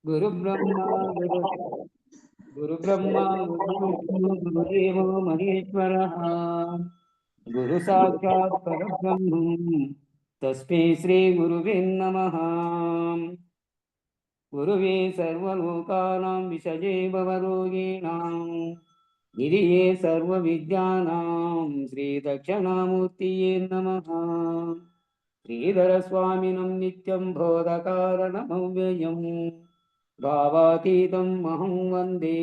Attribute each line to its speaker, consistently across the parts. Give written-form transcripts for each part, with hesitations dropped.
Speaker 1: గురు బ్రహ్మ గురు గురు బ్రహ్మ గురు విష్ణు గురుదేవో మహేశ్వరః గురు సాక్షాత్ పరబ్రహ్మం తస్మై శ్రీ గురువే నమః. గురువే సర్వలోకానాం విషజే భవరోగిణాం నిధియే సర్వవిద్యానాం శ్రీ దక్షిణామూర్తియే నమః. శ్రీధరస్వామినం నిత్యం బోధకారణమవ్యయం భావాతీతం అహం వందే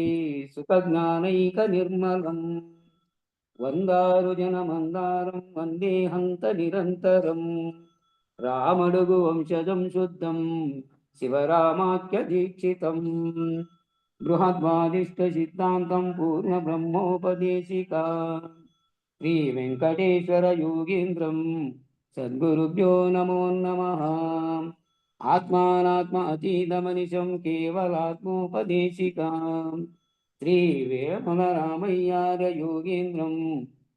Speaker 1: సుఖజ్ఞానైకనిర్మలం. వందారుజనమందారం వందే హంత నిరంతరం రామడుగు వంశజం శుద్ధం శివరామాఖ్య దీక్షితం బృహద్వాదిష్ట సిద్ధాంతం పూర్ణ బ్రహ్మోపదేశికా శ్రీ వెంకటేశ్వర యోగీంద్రం సద్గురుభ్యో నమో నమః. ఆత్మానాత్మ అతీతమనిశం కేవలాత్మోపదేశికాం శ్రీ వేమన రామయ్యార యోగీంద్రం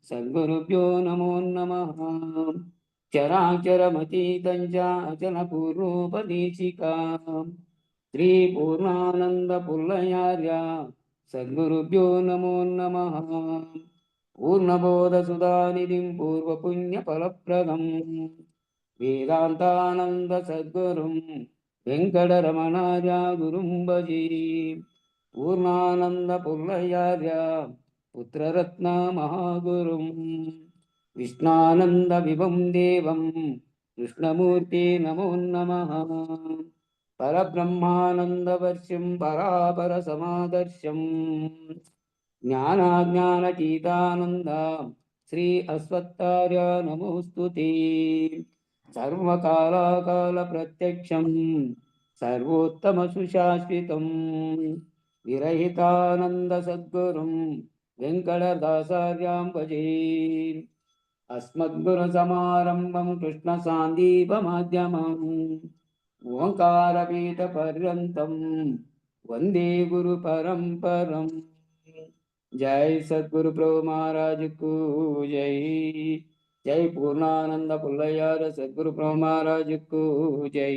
Speaker 1: సద్గురుభ్యో నమో నమః. చరాచరమతీతం చ అచల పూర్వోపదేశికాం శ్రీ పూర్ణానంద పుల్లయార్య సద్గురుభ్యో నమో నమః. పూర్ణబోధ సుధానిధిం పూర్వపుణ్య ఫలప్రదం వేదాంతానంద సద్గురుం వెంకటరమణార్య గురుం భజే. పూర్ణానంద పుల్లయార్య పుత్రరత్న మహాగురుం విష్ణానంద విభం దేవం కృష్ణమూర్తి నమో నమః. పరబ్రహ్మానందవర్షం పరాపర సమాదర్శం జ్ఞానాజ్ఞానచీతానంద శ్రీ అశ్వత్థార్య నమోస్తుతే. సర్వకాలాకాల ప్రత్యక్షం సర్వోత్తమ సుశాశ్వతం విరహితానంద సద్గురుం వెంకటదాసార్యాం భజే. అస్మద్గురు సమారంభం కృష్ణ సాందీపమాధ్యమం ఓంకారపీఠ పర్యంతం వందే గురు పరంపరం. జై సద్గురు ప్రభు మహారాజుకు జై. జై పూర్ణానంద పుల్లయ్యార సద్గురు ప్రభు మహారాజుకు జై.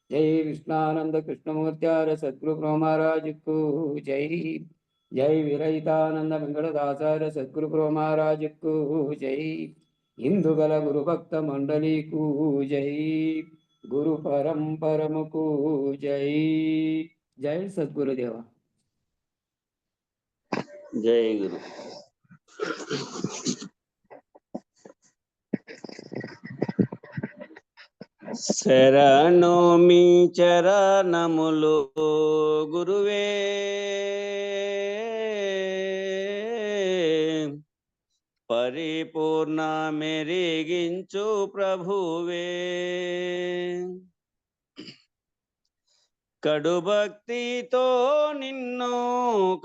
Speaker 1: జై కృష్ణానంద కృష్ణమూర్త్యార సద్గురు ప్రభు మహారాజుకు జై. జై విరహితానంద వెంకటదాసార్య సద్గురు ప్రభు మహారాజుకు జై. ఇందుగల గురు భక్త మండలికు జై. గురు పరంపరముకు జై. జై సద్గురుదేవ.
Speaker 2: జై గురు. శరణు మీ చరణములు గురువే, పరిపూర్ణ మెరిగించు ప్రభువే. కడు భక్తితో నిన్ను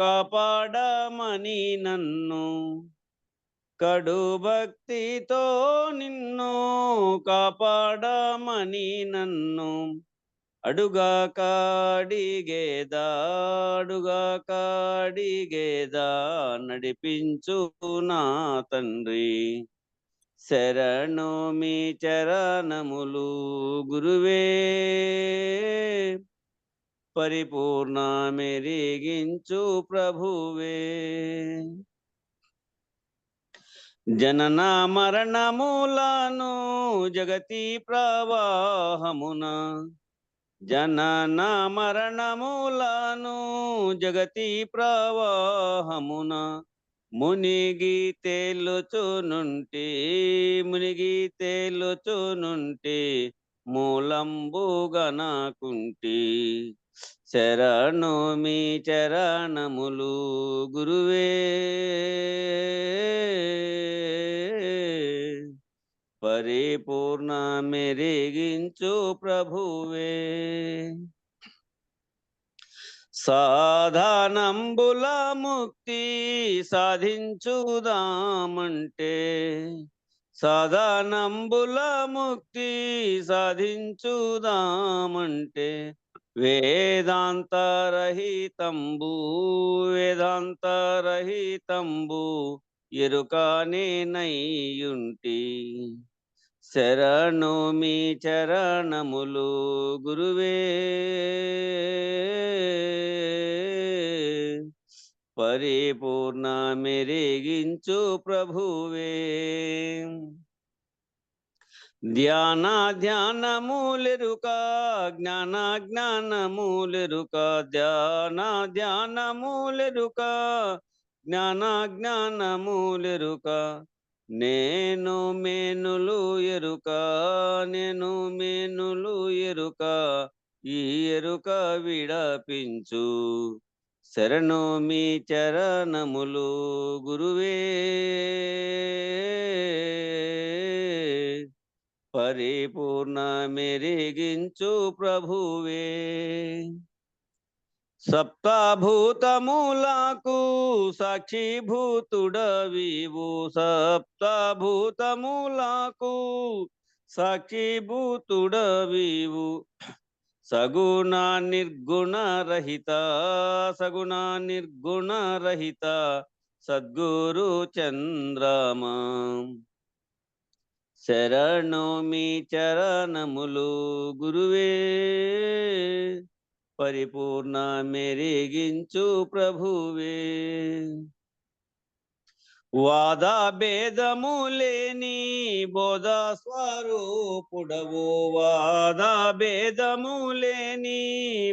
Speaker 2: కాపాడమని నన్ను, కడు భక్తితో నిన్ను కాపాడమని నన్ను అడుగా కాడిగేదా, అడుగా కాడిగేదా నడిపించు నా తండ్రి. శరణు మీ చరణములు గురువే, పరిపూర్ణ మెరిగించు ప్రభువే. జనన మరణములను జగతి ప్రవాహమున, జనన మరణములను జగతి ప్రవాహమున మునిగి తేలుచునుంటి, మునిగి తేలుచునుంటి మూలంబుగనకుంటి. శరణు మీ చరణములు గురువే, పరిపూర్ణ మెరిగించు ప్రభువే. సాధనంబుల ముక్తి సాధించుదామంటే, సాధనంబుల ముక్తి సాధించుదామంటే వేదాంతరహితంబు, వేదాంతరహితంబు ఎరుకనే నయ్యుంటి. శరణు మీ చరణములు గురువే, పరిపూర్ణ మెరిగించు ప్రభువే. ధ్యాన ధ్యానములెరుక, జ్ఞాన జ్ఞానములెరుక, ధ్యాన ధ్యానములెరుక, జ్ఞాన జ్ఞానములెరుక, నేను మేనులు ఎరుక, నేను మేనులు ఎరుక, ఈ ఎరుక విడపించు. శరణు మీ చరణములు గురువే. పరిపూర్ణ మెరిగించు ప్రభువే. సప్తభూతములకు సాక్షిభూతుడవివు, సప్తభూతములకు సాక్షిభూతుడవివు. సగుణ నిర్గుణ రహిత, సగుణ నిర్గుణ రహిత, సద్గురు చంద్రమా. శరణు మీ చరణములు గురువే. పరిపూర్ణ మెరిగించు ప్రభువే. వాద భేదము లేని బోధ స్వరూపుడవు, వాద భేదము లేని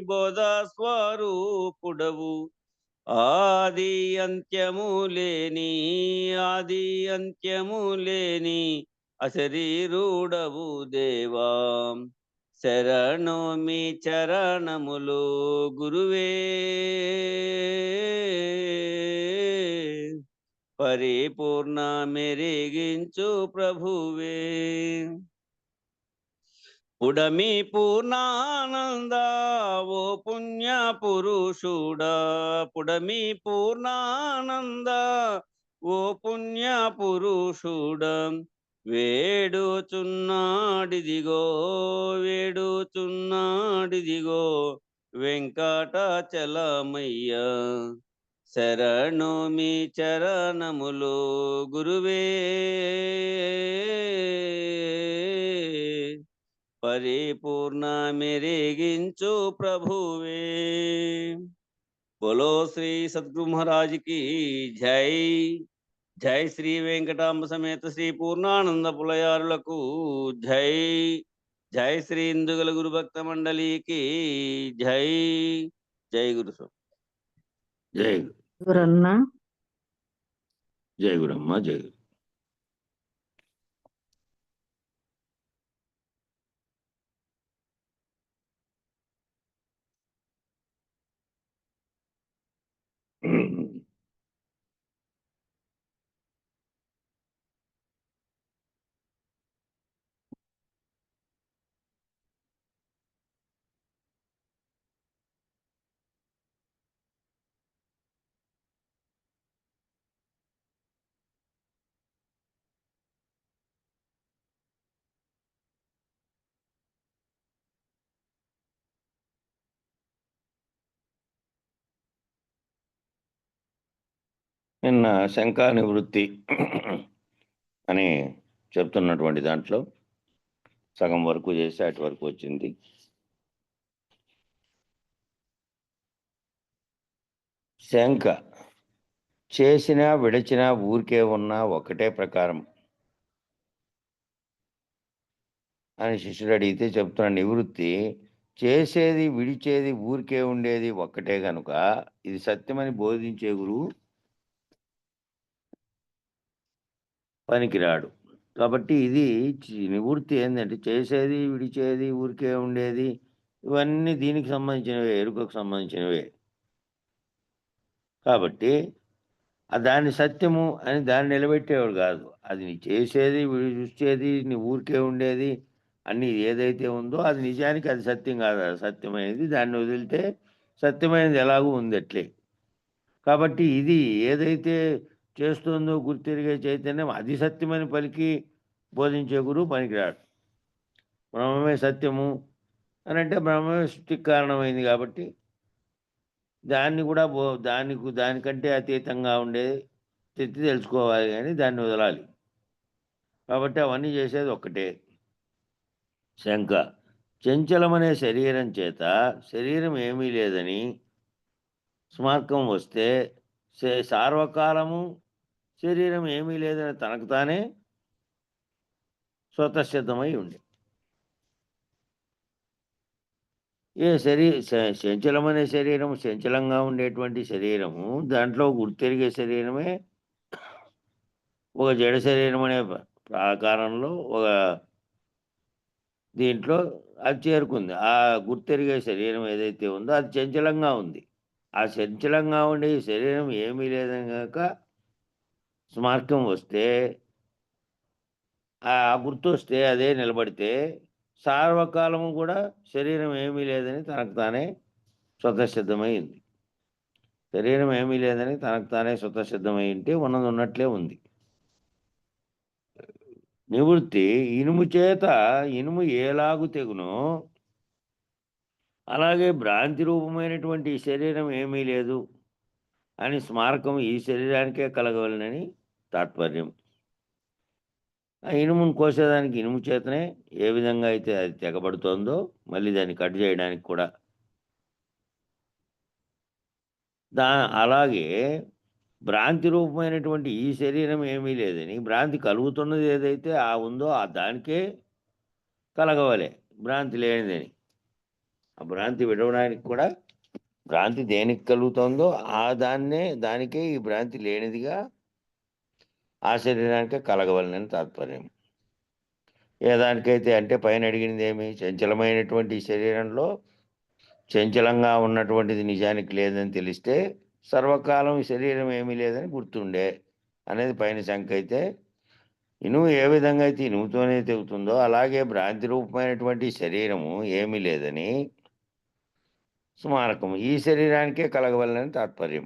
Speaker 2: బోధ స్వరూపుడవు. ఆది అంత్యము లేని, ఆది అంత్యము లేని, అశరీరుడవు దేవా. శరణు మీ చరణములు గురువే. పరిపూర్ణ మెరిగించు ప్రభువే. పుడమి పూర్ణానంద ఓ పుణ్య పురుషుడా, పుడమి పూర్ణానంద ఓ పుణ్య పురుషుడా. వేడుచున్నాడిదిగో, వేడుచున్నాడిదిగో వెంకటాచలమయ్య. శరణు మీ చరణములు గురువే. పరిపూర్ణ మెరిగించు ప్రభువే. బోలో శ్రీ సద్గురు మహారాజ్ కి జై. జై శ్రీ వెంకటాంబ సమేత శ్రీ పూర్ణానంద పులయారులకు జై. జై శ్రీ ఇందుగల గురు భక్త మండలికి జై. జై గురు స్వామి.
Speaker 3: జై
Speaker 4: గురన్న
Speaker 3: జై గురమ్మ. జై గురు. నిన్న శంకా నివృత్తి అని చెప్తున్నటువంటి దాంట్లో సగం వరకు చేసి అటు వరకు వచ్చింది. శంక చేసినా విడిచినా ఊరికే ఉన్నా ఒకటే ప్రకారం అని శిష్యుడు అడిగితే చెప్తున్న నివృత్తి చేసేది విడిచేది ఊరికే ఉండేది ఒక్కటే కనుక ఇది సత్యమని బోధించే గురువు పనికిరాడు. కాబట్టి ఇది నివృత్తి ఏంటంటే చేసేది విడిచేది ఊరికే ఉండేది ఇవన్నీ దీనికి సంబంధించినవే, ఎరుకకు సంబంధించినవే. కాబట్టి దాన్ని సత్యము అని దాన్ని నిలబెట్టేవాడు కాదు. అది నీ చేసేది విడిచేది నీ ఊరికే ఉండేది అన్ని ఏదైతే ఉందో అది నిజానికి అది సత్యం కాదు. అది సత్యమైనది. దాన్ని వదిలితే సత్యమైనది ఎలాగూ ఉంది అట్లే. కాబట్టి ఇది ఏదైతే చేస్తుందో గుర్తిరిగే చైతన్యం అది సత్యమని పలికి బోధించే గురువు పనికిరాడు. బ్రహ్మమే సత్యము అని అంటే బ్రహ్మమే సృష్టికి కారణమైంది కాబట్టి దాన్ని కూడా దానికంటే అతీతంగా ఉండేది తెచ్చి తెలుసుకోవాలి కానీ దాన్ని వదలాలి. కాబట్టి అవన్నీ చేసేది ఒక్కటే. శంక చంచలమనే శరీరం చేత శరీరం ఏమీ లేదని స్మార్కం వస్తే సార్వకాలము శరీరం ఏమీ లేదని తనకు తానే స్వతసిద్ధమై ఉండి చంచలమనే శరీరం, చంచలంగా ఉండేటువంటి శరీరము, దాంట్లో గుర్తెరిగే శరీరమే ఒక జడ శరీరం అనే ప్రాకారంలో ఒక దీంట్లో అది చేరుకుంది. ఆ గుర్తెరిగే శరీరం ఏదైతే ఉందో అది చంచలంగా ఉంది. ఆ చంచలంగా ఉండే ఈ శరీరం ఏమీ లేదని గనక స్మార్కం వస్తే, ఆ గుర్తొస్తే, అదే నిలబడితే సార్వకాలము కూడా శరీరం ఏమీ లేదని తనకు తానే స్వతసిద్ధమైంది. శరీరం ఏమీ లేదని తనకు తానే స్వతసిద్ధమై ఉంటే ఉన్నది ఉన్నట్లే ఉంది. నివృత్తి ఇనుము చేత ఇనుము ఏలాగు తెగునో అలాగే భ్రాంతి రూపమైనటువంటి ఈ శరీరం ఏమీ లేదు అని స్మారకం ఈ శరీరానికే కలగవలనని తాత్పర్యం. ఆ ఇనుమును కోసేదానికి ఇనుము చేతనే ఏ విధంగా అయితే అది తెగబడుతోందో మళ్ళీ దాన్ని కట్ చేయడానికి కూడా అలాగే భ్రాంతి రూపమైనటువంటి ఈ శరీరం ఏమీ లేదని, భ్రాంతి కలుగుతున్నది ఏదైతే ఉందో ఆ దానికే కలగవలే భ్రాంతి లేనిదని. ఆ భ్రాంతి విడవడానికి కూడా భ్రాంతి దేనికి కలుగుతుందో దానికే ఈ భ్రాంతి లేనిదిగా ఆ శరీరానికే కలగవలనని తాత్పర్యం. ఏ దానికైతే అంటే పైన అడిగినది ఏమి, చంచలమైనటువంటి శరీరంలో చంచలంగా ఉన్నటువంటిది నిజానికి లేదని తెలిస్తే సర్వకాలం ఈ శరీరం ఏమీ లేదని గుర్తుండే అనేది పైన శంక అయితే, ఇనుము ఏ విధంగా అయితే ఇనుముతోనే తెగుతుందో అలాగే భ్రాంతి రూపమైనటువంటి శరీరము ఏమీ లేదని స్మారకము ఈ శరీరానికే కలగవలనని తాత్పర్యం.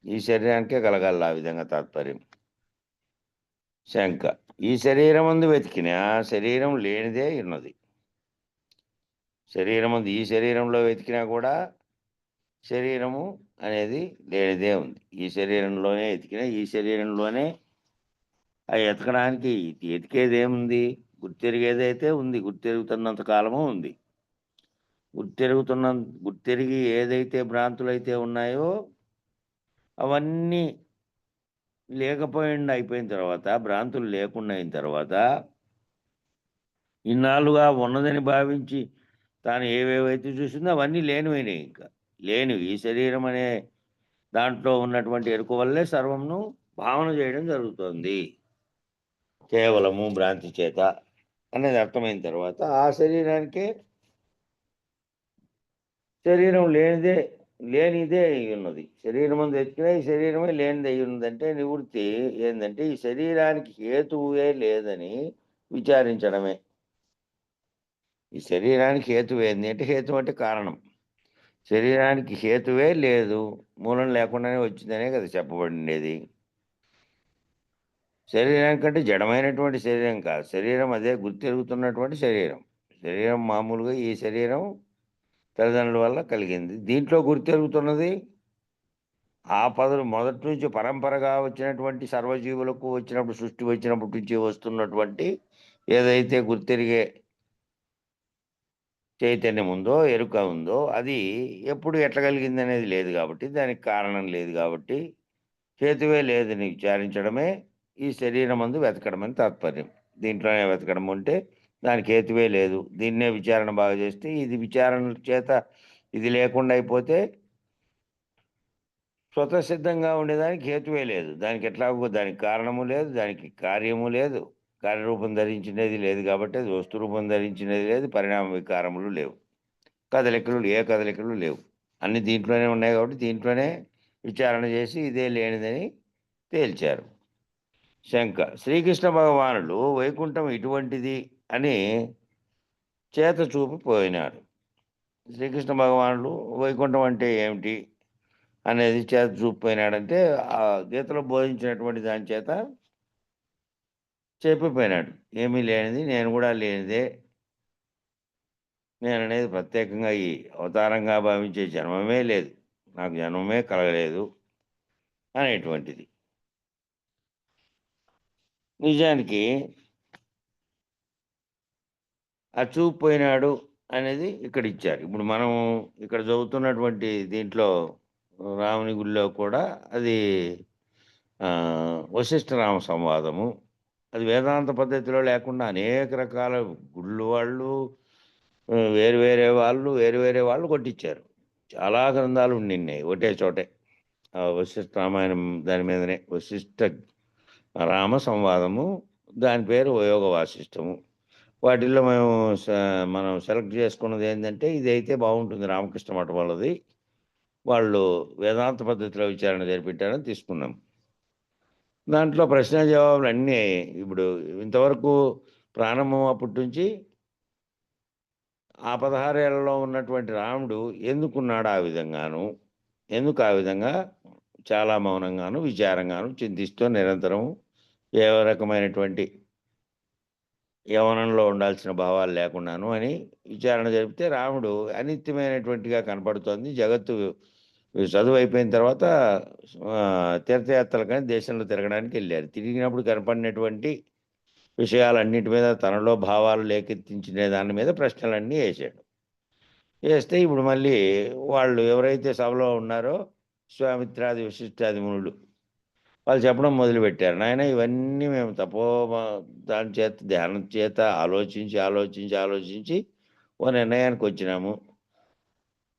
Speaker 3: ఈ శరీరానికే కలగాలి ఆ విధంగా తాత్పర్యం. శంక ఈ శరీరమందు వెతికిన శరీరం లేనిదే ఉన్నది. శరీరమందు ఈ శరీరంలో వెతికినా కూడా శరీరము అనేది లేనిదే ఉంది. ఈ శరీరంలోనే వెతికినా ఈ శరీరంలోనే ఎతకడానికి ఎతికేదేముంది, గుర్తెరిగేదైతే ఉంది. గుర్తెరుగుతున్నంత కాలము ఉంది. గుర్తెరిగి ఏదైతే భ్రాంతులైతే ఉన్నాయో అవన్నీ అయిపోయిన తర్వాత, భ్రాంతులు లేకుండా అయిన తర్వాత ఇన్నాళ్ళుగా ఉన్నదని భావించి తాను ఏవేవైతే చూసిందో అవన్నీ లేనివైనాయి. ఇంకా లేనివి ఈ శరీరం అనే దాంట్లో ఉన్నటువంటి ఎరుక వల్లే సర్వమును భావన చేయడం జరుగుతోంది కేవలము భ్రాంతి చేత అనేది అర్థమైన తర్వాత ఆ శరీరానికే శరీరం లేనిదే అయి ఉన్నది. శరీరం అందు ఎత్తినా ఈ శరీరమే లేనిది అయి ఉన్నదంటే నివృత్తి ఏంటంటే ఈ శరీరానికి హేతువే లేదని విచారించడమే. ఈ శరీరానికి హేతువు ఏంది అంటే, హేతు అంటే కారణం. శరీరానికి హేతువే లేదు, మూలం లేకుండానే వచ్చిందనే కదా చెప్పబడిండేది. శరీరానికంటే జడమైనటువంటి శరీరం కాదు, శరీరం అదే గుర్తెరుగుతున్నటువంటి శరీరం. శరీరం మామూలుగా ఈ శరీరం తల్లిదండ్రుల వల్ల కలిగింది. దీంట్లో గుర్తెరుగుతున్నది మొదటి నుంచి పరంపరగా వచ్చినటువంటి సర్వజీవులకు వచ్చినప్పుడు, సృష్టి వచ్చినప్పటి నుంచి వస్తున్నటువంటి ఏదైతే గుర్తెరిగే చైతన్యం ఉందో, ఎరుక ఉందో అది ఎప్పుడు ఎట్లా కలిగింది అనేది లేదు కాబట్టి, దానికి కారణం లేదు కాబట్టి, హేతువే లేదని విచారించడమే ఈ శరీరమందు వెతకడం అని తాత్పర్యం. దీంట్లోనే వెతకడం అంటే దానికి హేతువే లేదు. దీన్నే విచారణ బాగా చేస్తే, ఇది విచారణ చేత ఇది లేకుండా అయిపోతే స్వతసిద్ధంగా ఉండేదానికి హేతువే లేదు. దానికి ఎట్లాగో దానికి కారణము లేదు, దానికి కార్యము లేదు, కార్యరూపం ధరించినది లేదు కాబట్టి అది వస్తు రూపం ధరించినది లేదు, పరిణామ వికారములు లేవు, ఏ కదలికలు లేవు. అన్ని దీంట్లోనే ఉన్నాయి కాబట్టి దీంట్లోనే విచారణ చేసి ఇదే లేనిదని తేల్చారు. శంక శ్రీకృష్ణ భగవానుడు వైకుంఠం ఇటువంటిది అని చేత చూపిపోయినాడు. శ్రీకృష్ణ భగవానుడు వైకుంఠం అంటే ఏమిటి అనేది చేత చూపిపోయినాడంటే ఆ గీతలో బోధించినటువంటి దాని చేత చెప్పిపోయినాడు. ఏమీ లేనిది, నేను కూడా లేనిదే, నేననేది ప్రత్యేకంగా ఈ అవతారంగా భావించే జన్మమే లేదు, నాకు జన్మమే కలగలేదు అనేటువంటిది. నిజానికి ఆ చూపిపోయినాడు అనేది ఇక్కడ ఇచ్చారు. ఇప్పుడు మనం ఇక్కడ చదువుతున్నటువంటి దీంట్లో రాముని గుడిలో కూడా అది వశిష్ఠ రామ సంవాదము. అది వేదాంత పద్ధతిలో లేకుండా అనేక రకాల గుళ్ళు వాళ్ళు, వేరు వేరే వాళ్ళు కొట్టించారు. చాలా గ్రంథాలు ఉండిన్నాయి ఒకటే చోటే. వశిష్ఠ రామాయణం దాని మీదనే వశిష్ఠ రామ సంవాదము, దాని పేరు యోగ వాసిష్టము. వాటిల్లో మనం సెలెక్ట్ చేసుకున్నది ఏంటంటే ఇదైతే బాగుంటుంది, రామకృష్ణ మఠం వాళ్ళది. వాళ్ళు వేదాంత పద్ధతిలో విచారణ జరిపించారని తీసుకున్నాం. దాంట్లో ప్రశ్న జవాబులు అన్నీ ఇప్పుడు ఇంతవరకు ప్రారంభం అప్పటి నుంచి ఆ 16 ఏళ్లలో ఉన్నటువంటి రాముడు ఎందుకున్నాడు ఆ విధంగాను, ఎందుకు ఆ విధంగా చాలా మౌనంగాను, విచారంగాను చింతిస్తూ నిరంతరం ఏ రకమైనటువంటి యవ్వనంలో ఉండాల్సిన భావాలు లేకుండాను అని విచారణ జరిపితే రాముడు అనిత్యమైనటువంటిగా కనపడుతోంది. జగత్తు చదువు అయిపోయిన తర్వాత తీర్థయాత్రలకని దేశంలో తిరగడానికి వెళ్ళారు. తిరిగినప్పుడు కనపడినటువంటి విషయాలన్నిటి మీద తనలో భావాలు లేకెత్తించిన దాని మీద ప్రశ్నలన్నీ వేశాడు. వేస్తే ఇప్పుడు మళ్ళీ వాళ్ళు ఎవరైతే సభలో ఉన్నారో విశ్వామిత్రాది వశిష్ఠాది మునులు వాళ్ళు చెప్పడం మొదలుపెట్టారు. నాయన ఇవన్నీ మేము దాని చేత ధ్యానం చేత ఆలోచించి ఓ నిర్ణయానికి వచ్చినాము.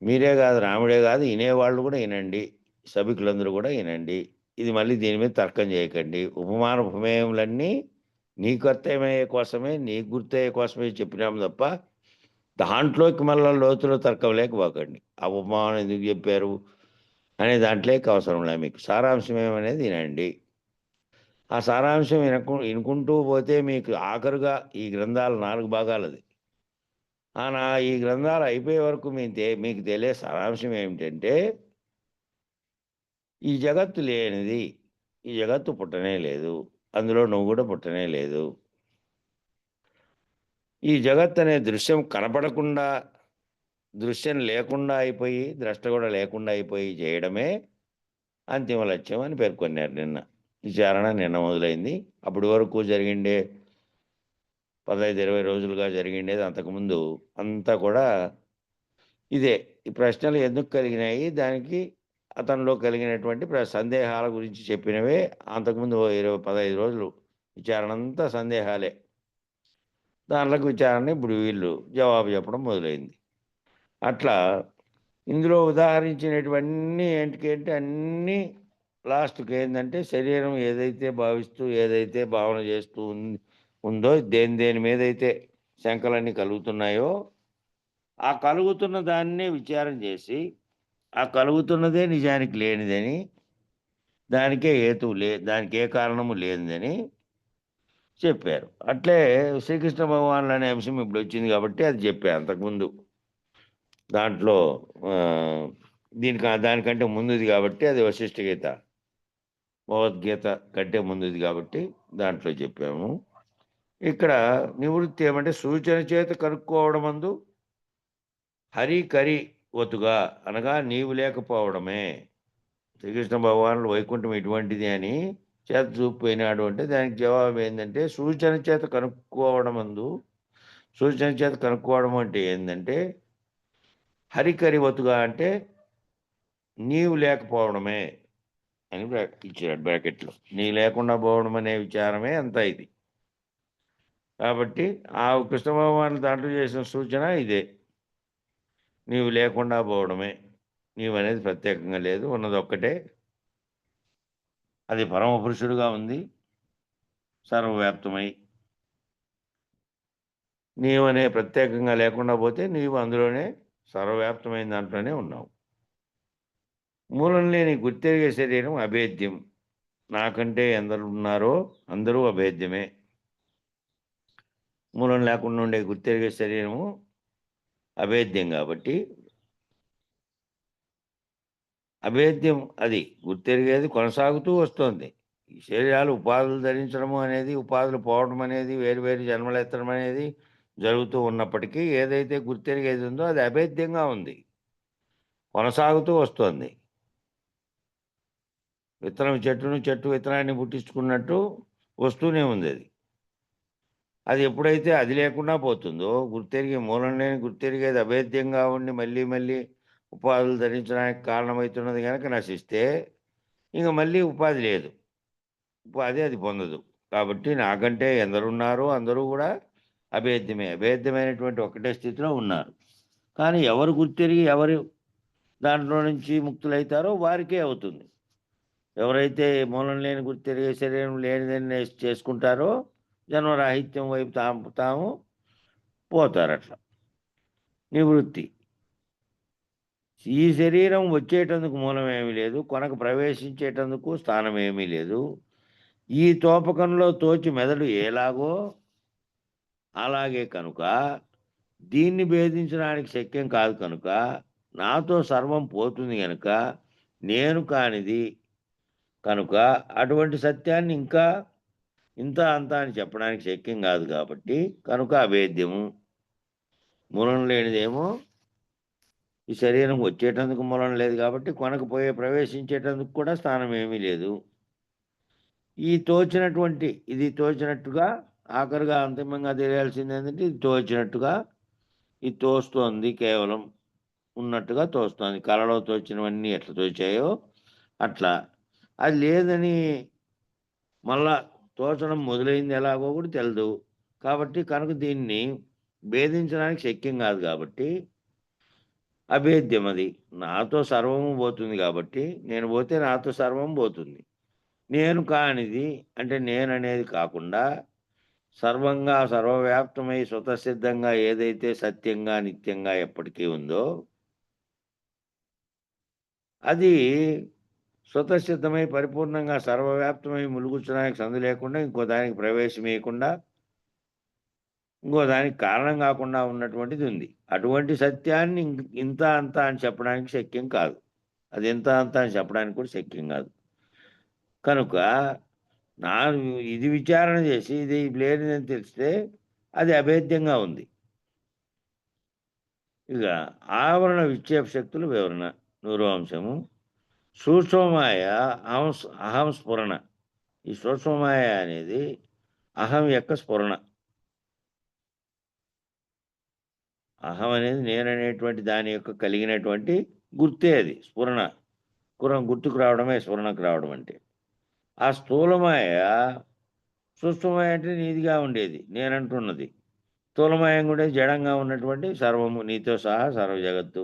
Speaker 3: మీరే కాదు, రాముడే కాదు, వినేవాళ్ళు కూడా వినండి, సభికులందరూ కూడా వినండి. ఇది మళ్ళీ దీని మీద తర్కం చేయకండి. ఉపమాన ఉపమేయములన్నీ నీకు అర్థమయ్యే కోసమే, నీకు గుర్తయ్యే కోసమే చెప్పినాము తప్ప దాంట్లోకి మళ్ళీ లోతులో తర్కం లేకపోకండి. ఆ ఉపమానం ఎందుకు చెప్పారు అనే దాంట్లోకి అవసరం లేదు, మీకు సారాంశం ఏమనేది వినండి. ఆ సారాంశం వినుకుంటూ పోతే మీకు ఆఖరుగా ఈ గ్రంథాలు 4 భాగాలది. ఈ గ్రంథాలు అయిపోయే వరకు మీకు తెలియ సారాంశం ఏమిటంటే ఈ జగత్తు లేనిది, ఈ జగత్తు పుట్టనే లేదు, అందులో నువ్వు కూడా పుట్టనే లేదు. ఈ జగత్ అనే దృశ్యం కనపడకుండా, దృశ్యం లేకుండా అయిపోయి, ద్రష్ట కూడా లేకుండా అయిపోయి చేయడమే అంతిమ లక్ష్యం అని పేర్కొన్నారు. విచారణ నిన్న మొదలైంది. అప్పటి వరకు జరిగిండే 15-20 రోజులుగా జరిగిండేది అంతకుముందు అంతా కూడా ఇదే. ఈ ప్రశ్నలు ఎందుకు కలిగినాయి, దానికి అతనిలో కలిగినటువంటి సందేహాల గురించి చెప్పినవే. అంతకుముందు 15 రోజులు విచారణ అంతా సందేహాలే. దాంట్లోకి విచారణ ఇప్పుడు వీళ్ళు జవాబు చెప్పడం మొదలైంది. అట్లా ఇందులో ఉదాహరించినటువన్నీ ఏంటికంటే అన్నీ లాస్ట్కి ఏంటంటే శరీరం ఏదైతే భావిస్తూ, ఏదైతే భావన చేస్తూ ఉందో, దేని మీదైతే శంకలన్నీ కలుగుతున్నాయో ఆ కలుగుతున్న దాన్నే విచారం చేసి, ఆ కలుగుతున్నదే నిజానికి లేనిదని, దానికే హేతువు దానికి ఏ కారణము లేనిదని చెప్పారు. అట్లే శ్రీకృష్ణ భగవానులు అనే అంశం ఇప్పుడు వచ్చింది కాబట్టి అది చెప్పారు అంతకుముందు. దాంట్లో దానికంటే ముందుది కాబట్టి అది వశిష్ఠ గీత, భగవద్గీత కంటే ముందుది కాబట్టి దాంట్లో చెప్పాము. ఇక్కడ నివృత్తి ఏమంటే సూచన చేత కనుక్కోవడం అందు హరికరి ఒతుగా అనగా నీవు లేకపోవడమే. శ్రీకృష్ణ భగవానుడు వైకుంఠం ఎటువంటిది అని చేత చూపిపోయినాడు అంటే దానికి జవాబు ఏంటంటే సూచన చేత కనుక్కోవడం అందు, సూచన చేత కనుక్కోవడం అంటే ఏంటంటే హరికరి ఒతుగా అంటే నీవు లేకపోవడమే అని ఇచ్చాడు బ్రాకెట్లో. నీ లేకుండా పోవడం అనే విచారమే అంతా ఇది. కాబట్టి ఆ కృష్ణ భగవానుడు దాంట్లో చేసిన సూచన ఇదే, నీవు లేకుండా పోవడమే. నీవు అనేది ప్రత్యేకంగా లేదు, ఉన్నది ఒక్కటే, అది పరమ పురుషుడుగా ఉంది, సర్వవ్యాప్తమై. నీవు అనే ప్రత్యేకంగా లేకుండా పోతే నీవు అందులోనే సర్వవ్యాప్తమైన దాంట్లోనే ఉన్నావు. మూలం లేని గుర్తెరిగే శరీరం అభేద్యం. నాకంటే ఎందరు ఉన్నారో అందరూ అభేద్యమే. మూలం లేకుండా ఉండే గుర్తెరిగే శరీరము అభేద్యం కాబట్టి అభేద్యం అది గుర్తెరిగేది కొనసాగుతూ వస్తుంది. ఈ శరీరాలు ఉపాధులు ధరించడము అనేది, ఉపాధులు పోవడం అనేది, వేరు వేరు జన్మలెత్తడం అనేది జరుగుతూ ఉన్నప్పటికీ ఏదైతే గుర్తెరిగేది ఉందో అది అభేద్యంగా ఉంది, కొనసాగుతూ వస్తుంది. విత్తనం చెట్టు విత్తనాన్ని పుట్టించుకున్నట్టు వస్తూనే ఉంది. అది ఎప్పుడైతే అది లేకుండా పోతుందో, గుర్తెరిగే మూలం లేని గుర్తెరిగేది అభేద్యంగా ఉండి మళ్ళీ ఉపాధులు ధరించడానికి కారణమవుతున్నది కనుక నశిస్తే ఇంక మళ్ళీ ఉపాధి లేదు, ఉపాధి అది పొందదు. కాబట్టి నాకంటే ఎందరున్నారో అందరూ కూడా అభేద్యమే, అభేద్యమైనటువంటి ఒకటే స్థితిలో ఉన్నారు. కానీ ఎవరు గుర్తెరిగి ఎవరు దాంట్లో నుంచి ముక్తులైతారో వారికే అవుతుంది. ఎవరైతే మూలం లేని గుర్తెరిగే శరీరం లేనిదని చేసుకుంటారో జన్మరాహిత్యం వైపు తాము పోతారు. అట్లా నివృత్తి. ఈ శరీరం వచ్చేటందుకు మూలమేమీ లేదు, కొనకు ప్రవేశించేటందుకు స్థానం ఏమీ లేదు. ఈ తోపకంలో తోచి మెదడు ఎలాగో అలాగే కనుక దీన్ని భేదించడానికి శక్యం కాదు కనుక నాతో సర్వం పోతుంది కనుక నేను కానిది కనుక అటువంటి సత్యాన్ని ఇంకా ఇంత అంత అని చెప్పడానికి శక్యం కాదు. కాబట్టి కనుక అభేద్యము. మూలం లేనిదేమో ఈ శరీరం వచ్చేటందుకు మూలం లేదు కాబట్టి కొనకు ప్రవేశించేటందుకు కూడా స్థానం ఏమీ లేదు. ఈ తోచినటువంటి ఇది తోచినట్టుగా ఆఖరిగా అంతిమంగా తెలియాల్సింది ఏంటంటే ఇది తోచినట్టుగా ఇది తోస్తోంది, కేవలం ఉన్నట్టుగా తోస్తోంది. కళలో తోచినవన్నీ ఎట్లా తోచాయో అట్లా అది లేదని మళ్ళా తోచడం మొదలైంది ఎలాగో కూడా తెలదు. కాబట్టి కనుక దీన్ని భేదించడానికి శక్యం కాదు. కాబట్టి అభేద్యం. అది నాతో సర్వము పోతుంది కాబట్టి నేను పోతే నాతో సర్వం పోతుంది. నేను కానిది అంటే నేననేది కాకుండా సర్వంగా సర్వవ్యాప్తమై స్వతసిద్ధంగా ఏదైతే సత్యంగా నిత్యంగా ఎప్పటికీ ఉందో అది స్వతసిద్ధమై పరిపూర్ణంగా సర్వవ్యాప్తమై ములుగుచ్చడానికి సందు లేకుండా ఇంకో దానికి ప్రవేశమేయకుండా ఇంకో దానికి కారణం కాకుండా ఉన్నటువంటిది ఉంది. అటువంటి సత్యాన్ని ఇంత అంత అని చెప్పడానికి శక్యం కాదు. అది ఇంత అంత అని చెప్పడానికి కూడా శక్యం కాదు. కనుక ఇది విచారణ చేసి ఇది లేనిదని తెలిస్తే అది అభేద్యంగా ఉంది. ఇక ఆవరణ విక్షేప శక్తుల వివరణ 100వ అంశము. సూక్ష్మమాయ అహం స్ఫురణ. ఈ సూక్ష్మమాయ అనేది అహం యొక్క స్ఫురణ. అహం అనేది నేననేటువంటి దాని యొక్క కలిగినటువంటి గుర్తే అది స్ఫురణ. గుర్తుకు రావడమే స్ఫురణకు రావడం అంటే. ఆ స్థూలమాయ సూక్ష్మమాయ అంటే నీదిగా ఉండేది నేనంటున్నది, స్థూలమాయంగా ఉండేది జడంగా ఉన్నటువంటి సర్వము నీతో సహా సర్వ జగత్తు.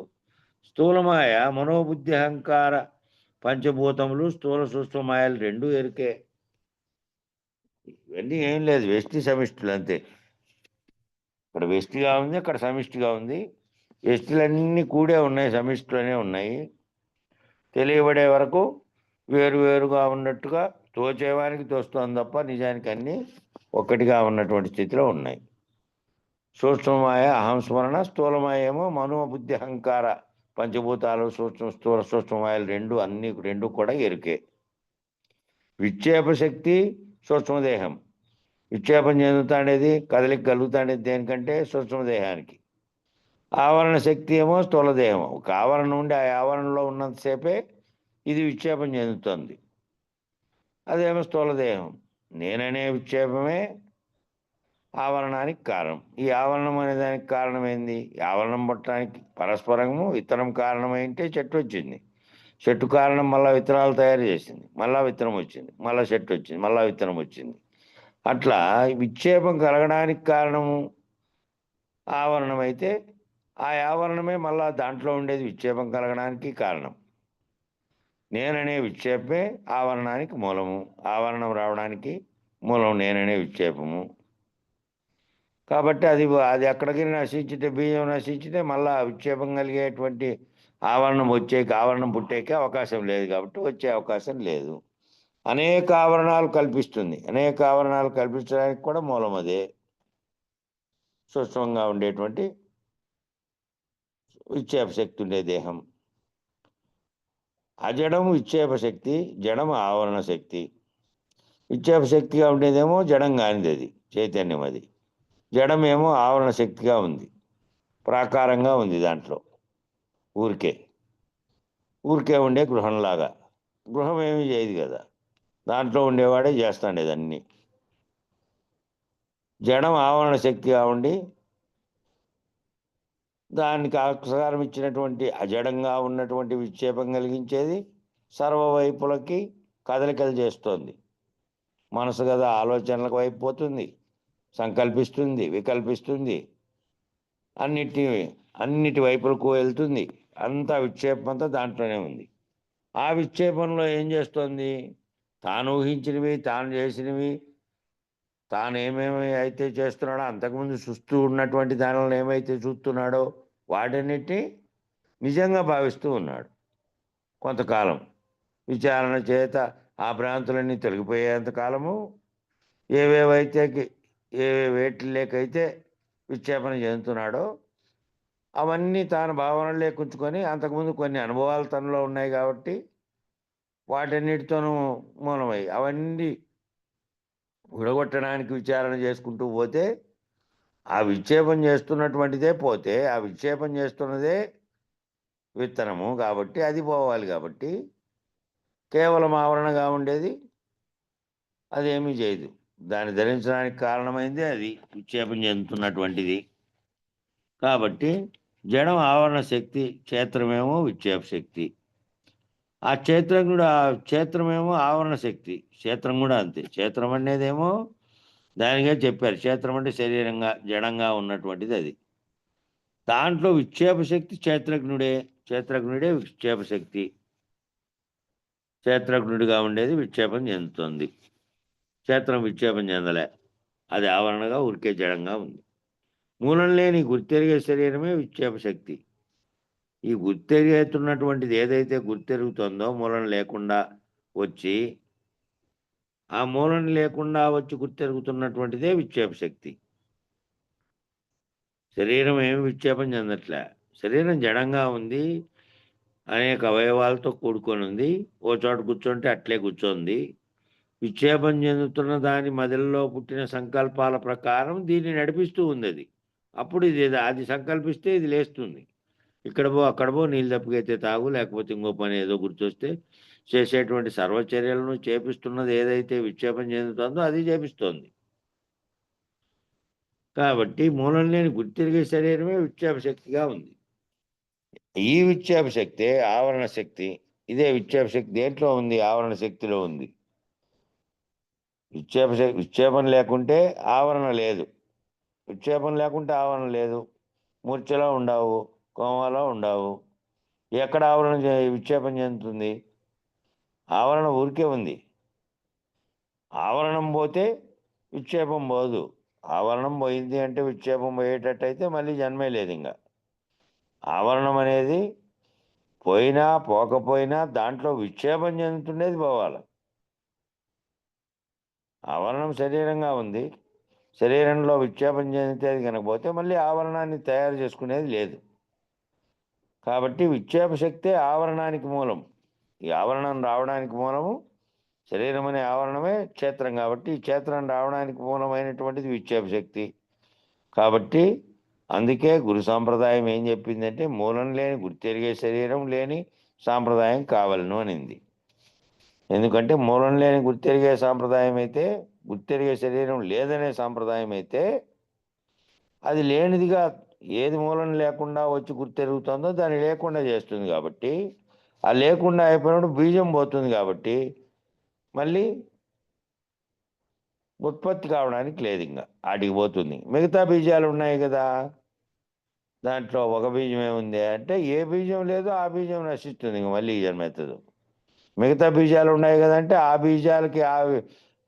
Speaker 3: స్థూలమాయ మనోబుద్ధి అహంకార పంచభూతములు స్థూల సూక్ష్మమాయలు రెండు ఎరికే. ఇవన్నీ ఏం లేదు, వ్యష్టి సమిష్టిలు అంతే. ఇక్కడ వ్యష్టిగా ఉంది, అక్కడ సమిష్టిగా ఉంది. వ్యష్టిలన్నీ కూడే ఉన్నాయి, సమిష్టిలోనే ఉన్నాయి. తెలియబడే వరకు వేరువేరుగా ఉన్నట్టుగా తోచేవానికి తోస్తోంది తప్ప నిజానికి అన్నీ ఒక్కటిగా ఉన్నటువంటి స్థితిలో ఉన్నాయి. సూక్ష్మమాయ అహంస్మరణ, స్థూలమాయ ఏమో మనోబుద్ధి అహంకార పంచభూతాలు స్థూల సూక్ష్మమాయలు రెండు కూడా ఎరుకే. విక్షేప శక్తి సూక్ష్మదేహం. విక్షేపం చెందుతాడేది కదలిక కలుగుతాడేది దేనికంటే సూక్ష్మదేహానికి. ఆవరణ శక్తి ఏమో స్థూలదేహం. ఒక ఆవరణ ఉండి ఆ ఆవరణలో ఉన్నంతసేపే ఇది విక్షేపం చెందుతుంది, అదేమో స్థూలదేహం. నేననే విక్షేపమే ఆవరణానికి కారణం. ఈ ఆవరణం అనే దానికి కారణం ఏంది? ఆవరణం పట్టడానికి పరస్పరము విత్తనం కారణమైంటే చెట్టు వచ్చింది, చెట్టు కారణం మళ్ళీ విత్తనాలు తయారు చేసింది, మళ్ళా విత్తనం వచ్చింది, మళ్ళీ చెట్టు వచ్చింది, మళ్ళా విత్తనం వచ్చింది. అట్లా విక్షేపం కలగడానికి కారణము ఆవరణం అయితే ఆ ఆవరణమే మళ్ళా దాంట్లో ఉండేది విక్షేపం కలగడానికి కారణం. నేననే విక్షేపమే ఆవరణానికి మూలము, ఆవరణం రావడానికి మూలం నేననే విక్షేపము. కాబట్టి అది ఎక్కడికి నశించితే బీజం నశించితే మళ్ళా విక్షేపం కలిగేటువంటి ఆవరణం ఆవరణం పుట్టేకే అవకాశం లేదు, కాబట్టి వచ్చే అవకాశం లేదు. అనేక ఆవరణాలు కల్పిస్తుంది, అనేక ఆవరణాలు కల్పించడానికి కూడా మూలం అదే సూక్ష్మంగా ఉండేటువంటి విక్షేప శక్తి ఉండే దేహం. అజడం విక్షేప శక్తి, జడం ఆవరణ శక్తి. విక్షేప శక్తిగా ఉండేదేమో జడం కానిది, అది చైతన్యం. అది జడమేమో ఆవరణ శక్తిగా ఉంది, ప్రాకారంగా ఉంది. దాంట్లో ఊరికే ఉండే గృహంలాగా. గృహం ఏమీ చేయదు కదా, దాంట్లో ఉండేవాడే చేస్తాండేది అన్నీ. జడం ఆవరణ శక్తిగా ఉండి దానికి ఆస్కారం ఇచ్చినటువంటి అజడంగా ఉన్నటువంటి విక్షేపం కలిగించేది సర్వవైపులకి కదలికలు చేస్తోంది. మనసు కదా ఆలోచనలకు వైపు పోతుంది, సంకల్పిస్తుంది, వికల్పిస్తుంది, అన్నిటి వైపులకు వెళ్తుంది. అంతా విక్షేపం అంతా దాంట్లోనే ఉంది. ఆ విక్షేపంలో ఏం చేస్తోంది? తాను ఊహించినవి, తాను చేసినవి, తాను ఏమేమి అయితే చేస్తున్నాడో, అంతకుముందు చూస్తూ ఉన్నటువంటి దానిలో ఏమైతే చూస్తున్నాడో వాటన్నిటినీ నిజంగా భావిస్తూ ఉన్నాడు. కొంతకాలం విచారణ చేత ఆ భ్రాంతులన్నీ తొలగిపోయేంత కాలము వేటిలేకైతే విక్షేపణ చెందుతున్నాడో అవన్నీ తాను భావనలు లేకుంచుకొని, అంతకుముందు కొన్ని అనుభవాలు తనలో ఉన్నాయి కాబట్టి వాటన్నిటితోనూ మూలమై అవన్నీ విడగొట్టడానికి విచారణ చేసుకుంటూ పోతే ఆ విక్షేపం చేస్తున్నటువంటిదే పోతే, ఆ విక్షేపం చేస్తున్నదే విత్తనము కాబట్టి అది పోవాలి. కాబట్టి కేవలం ఆవరణగా ఉండేది అదేమీ చేయదు. దాన్ని ధరించడానికి కారణమైంది అది విక్షేపం చెందుతున్నటువంటిది. కాబట్టి జడం ఆవరణ శక్తి, క్షేత్రమేమో విక్షేప శక్తి. ఆ క్షేత్రమేమో ఆవరణ శక్తి, క్షేత్రం కూడా అంతే. క్షేత్రం అనేదేమో దానిగా చెప్పారు, క్షేత్రం అంటే శరీరంగా జడంగా ఉన్నటువంటిది అది. దాంట్లో విక్షేప శక్తి క్షేత్రజ్ఞుడే విక్షేప శక్తి. క్షేత్రజ్ఞుడిగా ఉండేది విక్షేపం చెందుతుంది. క్షేత్రం విక్షేపం చెందలే, అది ఆవరణగా ఉరికే జడంగా ఉంది. మూలం లేని గుర్తెరిగే శరీరమే విక్షేప శక్తి. ఈ గుర్తెరుగుతున్నటువంటిది ఏదైతే గుర్తెరుగుతుందో మూలం లేకుండా వచ్చి, ఆ మూలం లేకుండా వచ్చి గుర్తెరుగుతున్నటువంటిదే విక్షేప శక్తి. శరీరం ఏమి విక్షేపం చెందట్లే, శరీరం జడంగా ఉంది, అనేక అవయవాలతో కూడుకొని ఉంది. ఓ చోట కూర్చుంటే అట్లే కూర్చోంది. విక్షేపం చెందుతున్న దాని మదిలో పుట్టిన సంకల్పాల ప్రకారం దీన్ని నడిపిస్తూ ఉంది అది. అప్పుడు అది సంకల్పిస్తే ఇది లేస్తుంది. ఇక్కడ పో, అక్కడ పో, నీళ్ళు తప్పుకైతే తాగు, లేకపోతే ఇంకో పని ఏదో గుర్తొస్తే చేసేటువంటి సర్వచర్యలను చేపిస్తున్నది ఏదైతే విక్షేపం చెందుతుందో అది చేపిస్తోంది. కాబట్టి మూలం లేని గుర్తిరిగే శరీరమే విక్షేప శక్తిగా ఉంది. ఈ విక్షేప శక్తే ఆవరణ శక్తి. ఇదే విక్షేప శక్తి దేంట్లో ఉంది? ఆవరణ శక్తిలో ఉంది. విక్షేపం లేకుంటే ఆవరణ లేదు, విక్షేపం లేకుంటే ఆవరణ లేదు. మూర్ఛలో ఉండవు, కోమాలో ఉండవు. ఎక్కడ విక్షేపం చెందుతుంది? ఆవరణ ఊరికే ఉంది. ఆవరణం పోతే విక్షేపం పోదు. ఆవరణం పోయింది అంటే విక్షేపం పోయేటట్టయితే మళ్ళీ జన్మే లేదు. ఇంకా ఆవరణం అనేది పోయినా పోకపోయినా దాంట్లో విక్షేపం చెందుతుండేది పోవాలి. ఆవరణం శరీరంగా ఉంది, శరీరంలో విక్షేపం చెందితేది కనుక పోతే మళ్ళీ ఆవరణాన్ని తయారు చేసుకునేది లేదు. కాబట్టి విక్షేప శక్తే ఆవరణానికి మూలం. ఈ ఆవరణం రావడానికి మూలము శరీరం అనే ఆవరణమే క్షేత్రం. కాబట్టి ఈ క్షేత్రం రావడానికి మూలమైనటువంటిది విక్షేప శక్తి. కాబట్టి అందుకే గురు సాంప్రదాయం ఏం చెప్పిందంటే మూలం లేని గుర్తెరిగే శరీరం లేని సాంప్రదాయం కావాలను అనింది. ఎందుకంటే మూలం లేని గుర్తెరిగే సాంప్రదాయం అయితే, గుర్తెరిగే శరీరం లేదనే సాంప్రదాయం అయితే అది లేనిదిగా ఏది మూలం లేకుండా వచ్చి గుర్తెరుగుతుందో దాన్ని లేకుండా చేస్తుంది. కాబట్టి ఆ లేకుండా అయిపోయినప్పుడు బీజం పోతుంది. కాబట్టి మళ్ళీ ఉత్పత్తి కావడానికి లేదు, ఇంకా ఆటికి పోతుంది. మిగతా బీజాలు ఉన్నాయి కదా, దాంట్లో ఒక బీజం ఏముంది అంటే ఏ బీజం లేదో ఆ బీజం నశిస్తుంది, ఇంక మళ్ళీ జన్మెత్తదు. మిగతా బీజాలు ఉన్నాయి కదంటే ఆ బీజాలకి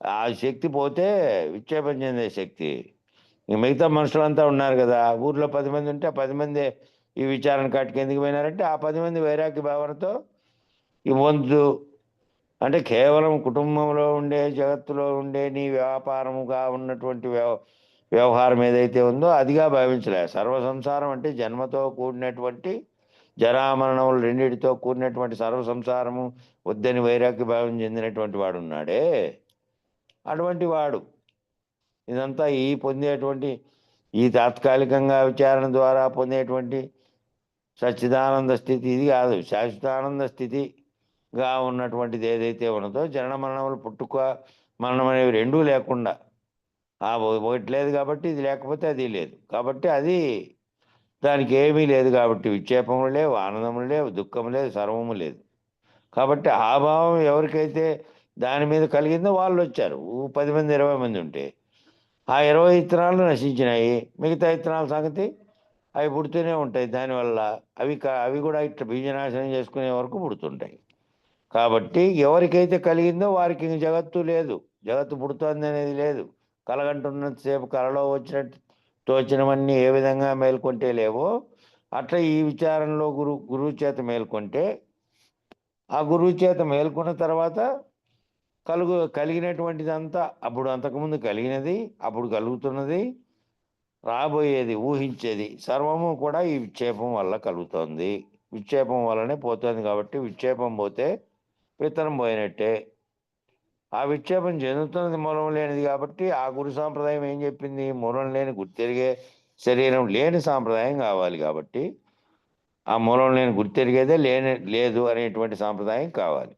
Speaker 3: ఆ శక్తి పోతే విక్షేపం చెందే శక్తి. ఇంక మిగతా మనుషులంతా ఉన్నారు కదా, ఊర్లో 10 మంది ఉంటే 10 మంది ఈ విచారణ కాటికి ఎందుకు పోయినారంటే ఆ 10 మంది వైరాగ్య భావనతో ఈ వంతు అంటే కేవలం కుటుంబంలో ఉండే, జగత్తులో ఉండే నీ వ్యాపారముగా ఉన్నటువంటి వ్యవహారం ఏదైతే ఉందో అదిగా భావించలే. సర్వ సంసారం అంటే జన్మతో కూడినటువంటి జరామరణములు రెండిటితో కూడినటువంటి సర్వ సంసారము వద్దని వైరాగ్య భావం చెందినటువంటి వాడు ఉన్నాడే, అటువంటి వాడు ఇదంతా పొందేటువంటి ఈ తాత్కాలికంగా విచారణ ద్వారా పొందేటువంటి సచ్చిదానంద స్థితి ఇది కాదు. శాశ్వతానంద స్థితిగా ఉన్నటువంటిది ఏదైతే ఉన్నదో, జనన మరణములు, పుట్టుక మరణం అనేవి రెండూ లేకుండా ఒకటి లేదు కాబట్టి ఇది లేకపోతే అది లేదు. కాబట్టి అది దానికి ఏమీ లేదు కాబట్టి విక్షేపము లేవు, ఆనందము లేవు, దుఃఖము లేదు, సర్వము లేదు. కాబట్టి ఆ భావం ఎవరికైతే దాని మీద కలిగిందో వాళ్ళు వచ్చారు. 10 మంది 20 మంది ఉంటే ఆ 20 ఇత్తనాలు నశించినాయి. మిగతా ఇత్తనాల సంగతి అవి పుడుతూనే ఉంటాయి. దానివల్ల అవి కూడా ఇట్లా బీజనాశనం చేసుకునే వరకు పుడుతుంటాయి. కాబట్టి ఎవరికైతే కలిగిందో వారికి ఇంక జగత్తు లేదు, జగత్తు పుడుతోంది అనేది లేదు. కలగంటున్నంతసేపు కలలో వచ్చినట్టు తోచినవన్నీ ఏ విధంగా మేల్కొంటే లేవో అట్లా ఈ విచారంలో గురువు చేత మేల్కొంటే ఆ గురువు చేత మేల్కొన్న తర్వాత కలిగినటువంటిదంతా అప్పుడు అంతకుముందు కలిగినది, అప్పుడు కలుగుతున్నది, రాబోయేది, ఊహించేది సర్వము కూడా ఈ విక్షేపం వల్ల కలుగుతోంది. విక్షేపం వల్లనే పోతుంది. కాబట్టి విక్షేపం పోతే విత్తనం పోయినట్టే. ఆ విక్షేపం చెందుతున్నది మూలం లేనిది. కాబట్టి ఆ గురు సాంప్రదాయం ఏం చెప్పింది? మూలం లేని గుర్తెరిగే శరీరం లేని సాంప్రదాయం కావాలి. కాబట్టి ఆ మూలం లేని గుర్తెరిగేదే లేదు అనేటువంటి సాంప్రదాయం కావాలి.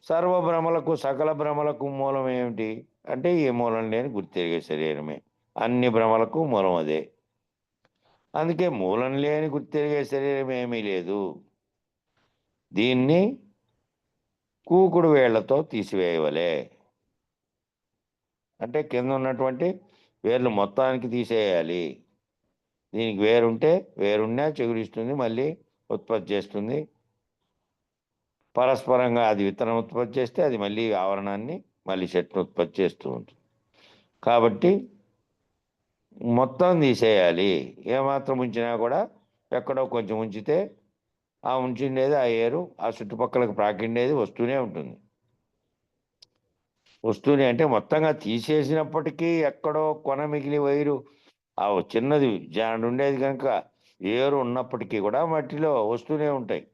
Speaker 3: సర్వభ్రమలకు సకల భ్రమలకు మూలం ఏమిటి అంటే ఈ మూలం లేని గుర్తెరిగే శరీరమే. అన్ని భ్రమలకు మూలం అదే. అందుకే మూలం లేని గుర్తెరిగే శరీరం ఏమీ లేదు. దీన్ని కూకుడు వేళ్లతో తీసివేయవలే. అంటే కింద ఉన్నటువంటి వేర్లు మొత్తానికి తీసేయాలి. దీనికి వేరుంటే వేరున్నా చిగురిస్తుంది, మళ్ళీ ఉత్పత్తి చేస్తుంది. పరస్పరంగా అది విత్తనం ఉత్పత్తి చేస్తే అది మళ్ళీ ఆవరణాన్ని మళ్ళీ చెట్టును ఉత్పత్తి చేస్తూ ఉంటుంది. కాబట్టి మొత్తం తీసేయాలి. ఏమాత్రం ఉంచినా కూడా ఎక్కడో కొంచెం ఉంచితే ఆ ఉంచిండేది ఆ ఏరు ఆ చుట్టుపక్కలకు ప్రాకిండేది వస్తూనే ఉంటుంది. వస్తూనే అంటే మొత్తంగా తీసేసినప్పటికీ ఎక్కడో కొన మిగిలి వైరు ఆ చిన్నది జాండు ఉండేది కనుక ఏరు ఉన్నప్పటికీ కూడా మట్టిలో వస్తూనే ఉంటాయి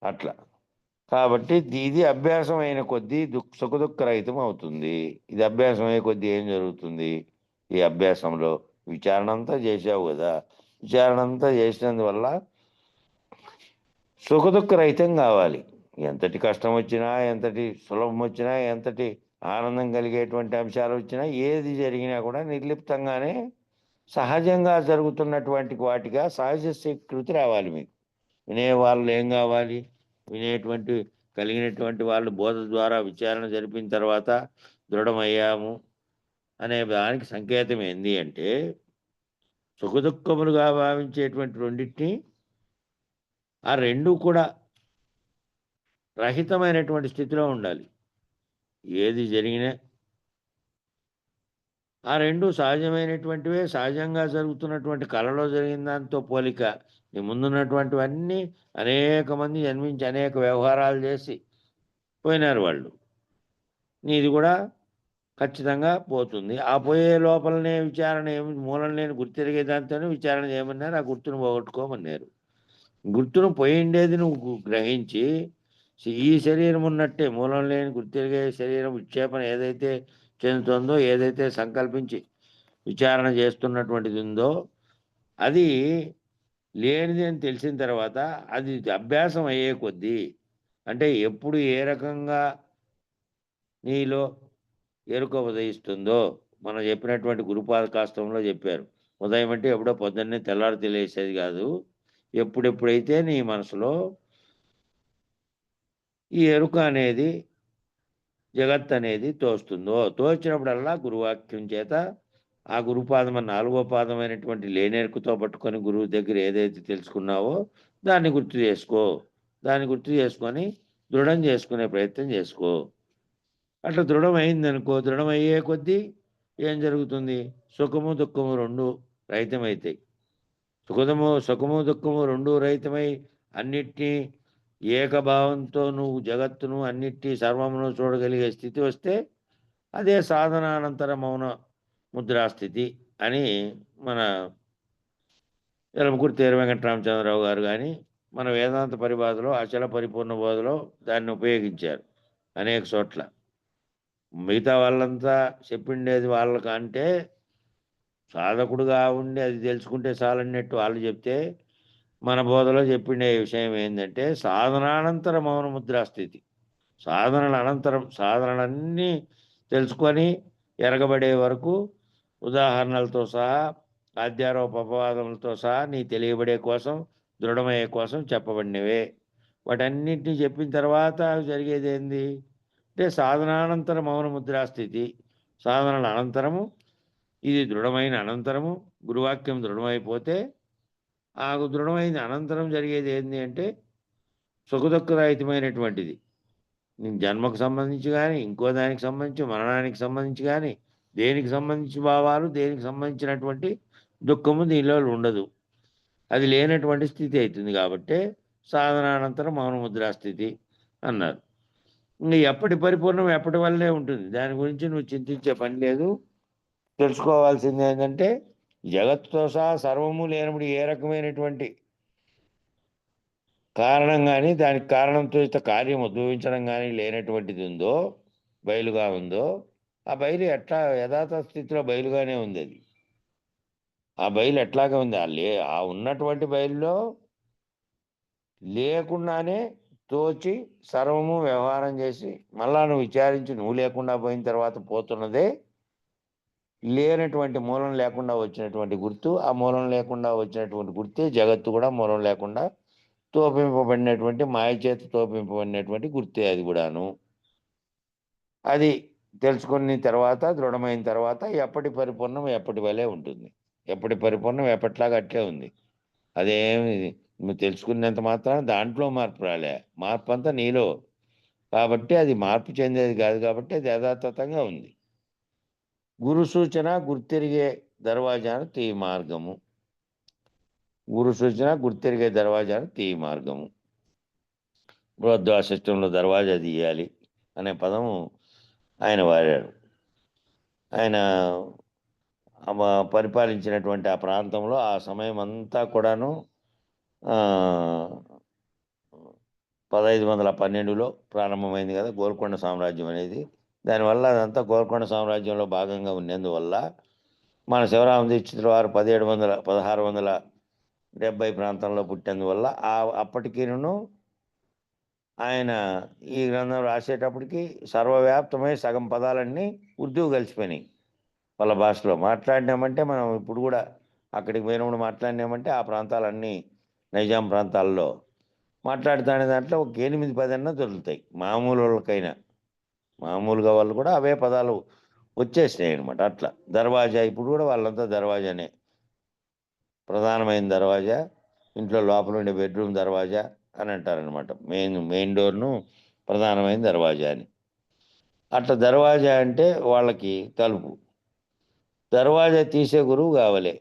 Speaker 3: అట్లా. కాబట్టి ఇది అభ్యాసం అయిన కొద్దీ సుఖదుఖ రహితం అవుతుంది. ఇది అభ్యాసం అయ్యే కొద్దీ ఏం జరుగుతుంది? ఈ అభ్యాసంలో విచారణ అంతా చేసావు కదా, విచారణ అంతా చేసినందువల్ల సుఖదుఖ రహితం కావాలి. ఎంతటి కష్టం వచ్చినా, ఎంతటి సులభం వచ్చినా, ఎంతటి ఆనందం కలిగేటువంటి అంశాలు వచ్చినా, ఏది జరిగినా కూడా నిర్లిప్తంగానే సహజంగా జరుగుతున్నటువంటి వాటిగా సహజ స్వీకృతి రావాలి. మీకు వినే వాళ్ళు ఏం కావాలి? వినేటువంటి కలిగినటువంటి వాళ్ళు బోధ ద్వారా విచారణ జరిపిన తర్వాత దృఢమయ్యాము అనే దానికి సంకేతం ఏంది అంటే సుఖదుఖములుగా భావించేటువంటి రెండింటినీ ఆ రెండు కూడా రహితమైనటువంటి స్థితిలో ఉండాలి. ఏది జరిగినా ఆ రెండు సహజమైనటువంటివే. సహజంగా జరుగుతున్నటువంటి కళలో జరిగిన దాంతో పోలిక. నీ ముందున్నటువంటివన్నీ అనేక మంది జన్మించి అనేక వ్యవహారాలు చేసి పోయినారు వాళ్ళు. నీది కూడా ఖచ్చితంగా పోతుంది. ఆ పోయే లోపలనే విచారణ మూలం లేని గుర్తెరిగే దాంతోనే విచారణ చేయమన్నారు. ఆ గుర్తును పోగొట్టుకోమన్నారు. గుర్తును పోయిండేది నువ్వు గ్రహించి ఈ శరీరం ఉన్నట్టే మూలం లేని గుర్తెరిగే శరీరం విక్షేపణ ఏదైతే చెందుతుందో, ఏదైతే సంకల్పించి విచారణ చేస్తున్నటువంటిది ఉందో అది లేనిది అని తెలిసిన తర్వాత అది అభ్యాసం అయ్యే కొద్దీ అంటే ఎప్పుడు ఏ రకంగా నీలో ఎరుక ఉదయిస్తుందో మనం చెప్పినటువంటి గురుపాద కాష్టంలో చెప్పారు. ఉదయం అంటే ఎప్పుడో పొద్దున్నే తెల్లారి తెలియసేది కాదు. ఎప్పుడెప్పుడైతే నీ మనసులో ఈ ఎరుక అనేది జగత్ అనేది తోస్తుందో, తోచినప్పుడల్లా గురువాక్యం చేత ఆ గురుపాదం 4వ పాదమైనటువంటి లేనెరుకతో పట్టుకొని గురువు దగ్గర ఏదైతే తెలుసుకున్నావో దాన్ని గుర్తు చేసుకో. దాన్ని గుర్తు చేసుకొని దృఢం చేసుకునే ప్రయత్నం చేసుకో. అట్లా దృఢం అయిందనుకో, దృఢం అయ్యే కొద్దీ ఏం జరుగుతుంది? సుఖము దుఃఖము రెండు రహితమవుతాయి. సుఖము దుఃఖము రెండు రహితమై అన్నిటినీ ఏకభావంతో నువ్వు జగత్తును అన్నిటి సర్వమును చూడగలిగే స్థితి వస్తే అదే సాధనానంతర మౌన ముద్రాస్థితి అని మన ఎలమకుర్తి వెంకటరామచంద్రరావు గారు కానీ మన వేదాంత పరిభాషలో అచల పరిపూర్ణ బోధలో దాన్ని ఉపయోగించారు అనేక చోట్ల. మిగతా వాళ్ళంతా చెప్పిండేది వాళ్ళకంటే సాధకుడుగా ఉండి అది తెలుసుకుంటే చాలన్నట్టు వాళ్ళు చెప్తే, మన బోధలో చెప్పిండే విషయం ఏంటంటే సాధనానంతర మౌన ముద్రాస్థితి. సాధనల అనంతరం సాధనలన్నీ తెలుసుకొని ఎరగబడే వరకు ఉదాహరణలతో సహా ఆధ్యారోప అపవాదములతో సహా నీ తెలియబడే కోసం, దృఢమయ్యే కోసం చెప్పబడినవే. వాటన్నిటిని చెప్పిన తర్వాత జరిగేది ఏంది అంటే సాధనానంతర మౌన ముద్రాస్థితి. సాధనల అనంతరము ఇది దృఢమైన అనంతరము గురువాక్యం దృఢమైపోతే ఆ దృఢమైన అనంతరం జరిగేది ఏంది అంటే సుఖదుఃఖరహితమైనటువంటిది. నీకు జన్మకు సంబంధించి కానీ, ఇంకో దానికి సంబంధించి, మరణానికి సంబంధించి కానీ, దేనికి సంబంధించి భావాలు, దేనికి సంబంధించినటువంటి దుఃఖము దీనిలో ఉండదు. అది లేనటువంటి స్థితి అవుతుంది కాబట్టే సాధనానంతరం మౌన ముద్రా స్థితి అన్నారు. ఇంక ఎప్పటి పరిపూర్ణం ఎప్పటి వల్లనే ఉంటుంది. దాని గురించి నువ్వు చింతించే పని లేదు. తెలుసుకోవాల్సింది ఏంటంటే జగత్తుతో సహా సర్వము లేనప్పుడు ఏ రకమైనటువంటి కారణం కానీ, దానికి కారణంతో కార్యం ఉద్భవించడం కానీ లేనటువంటిది ఉందో, బయలుగా ఉందో, ఆ బయలు ఎట్లా యథార్థ స్థితిలో బయలుగానే ఉంది. అది ఆ బయలు ఎట్లాగా ఉంది ఆ ఉన్నటువంటి బయలులో లేకుండానే తోచి సర్వము వ్యవహారం చేసి మళ్ళా నువ్వు విచారించి నువ్వు లేకుండా పోయిన తర్వాత పోతున్నదే లేనటువంటి మూలం లేకుండా వచ్చినటువంటి గుర్తు. ఆ మూలం లేకుండా వచ్చినటువంటి గుర్తే జగత్తు కూడా మూలం లేకుండా తోపింపబడినటువంటి మాయ చేత తోపింపబడినటువంటి గుర్తే అది కూడాను. అది తెలుసుకున్న తర్వాత దృఢమైన తర్వాత ఎప్పటి పరిపూర్ణం ఎప్పటి వలె ఉంటుంది. ఎప్పటి పరిపూర్ణం ఎప్పటిలాగా అట్లే ఉంది. అదేమి నువ్వు తెలుసుకున్నంత మాత్రాన దాంట్లో మార్పు రాలే. మార్పు అంతా నీలో కాబట్టి అది మార్పు చెందేది కాదు కాబట్టి అది యథాతథంగా ఉంది. గురు సూచన గుర్తెరిగే దర్వాజాను తీ మార్గము. గురు సూచన గుర్తెరిగే దర్వాజాను తీ మార్గము. బృహద్వాసిష్టంలో దర్వాజా తీయాలి అనే పదము ఆయన వాడాడు. ఆయన పరిపాలించినటువంటి ఆ ప్రాంతంలో ఆ సమయం అంతా కూడాను 1512లో ప్రారంభమైంది కదా గోల్కొండ సామ్రాజ్యం అనేది. దానివల్ల అదంతా గోల్కొండ సామ్రాజ్యంలో భాగంగా ఉన్నందువల్ల మన శివరామ దీక్షితుల వారు 1670 ప్రాంతంలో పుట్టినందువల్ల అప్పటికిను ఆయన ఈ గ్రంథం రాసేటప్పటికి సర్వవ్యాప్తమై సగం పదాలన్నీ ఉర్దూ కలిసిపోయినాయి. వాళ్ళ భాషలో మాట్లాడినామంటే మనం ఇప్పుడు కూడా అక్కడికి పోయినప్పుడు మాట్లాడినామంటే ఆ ప్రాంతాలన్నీ నైజాం ప్రాంతాల్లో మాట్లాడుతానే దాంట్లో ఒక 8-10 అన్నా దొరుకుతాయి మామూలు వాళ్ళకైనా. మామూలుగా వాళ్ళు కూడా అవే పదాలు వచ్చేసినాయి అనమాట. అట్లా దర్వాజా ఇప్పుడు కూడా వాళ్ళంతా దర్వాజానే. ప్రధానమైన దర్వాజా, ఇంట్లో లోపల ఉండే బెడ్రూమ్ దర్వాజా అని అంటారనమాట. మెయిన్ డోర్ను ప్రధానమైన దర్వాజా అని. అట్లా దర్వాజా అంటే వాళ్ళకి తలుపు. దర్వాజా తీసే గురువు కావాలి.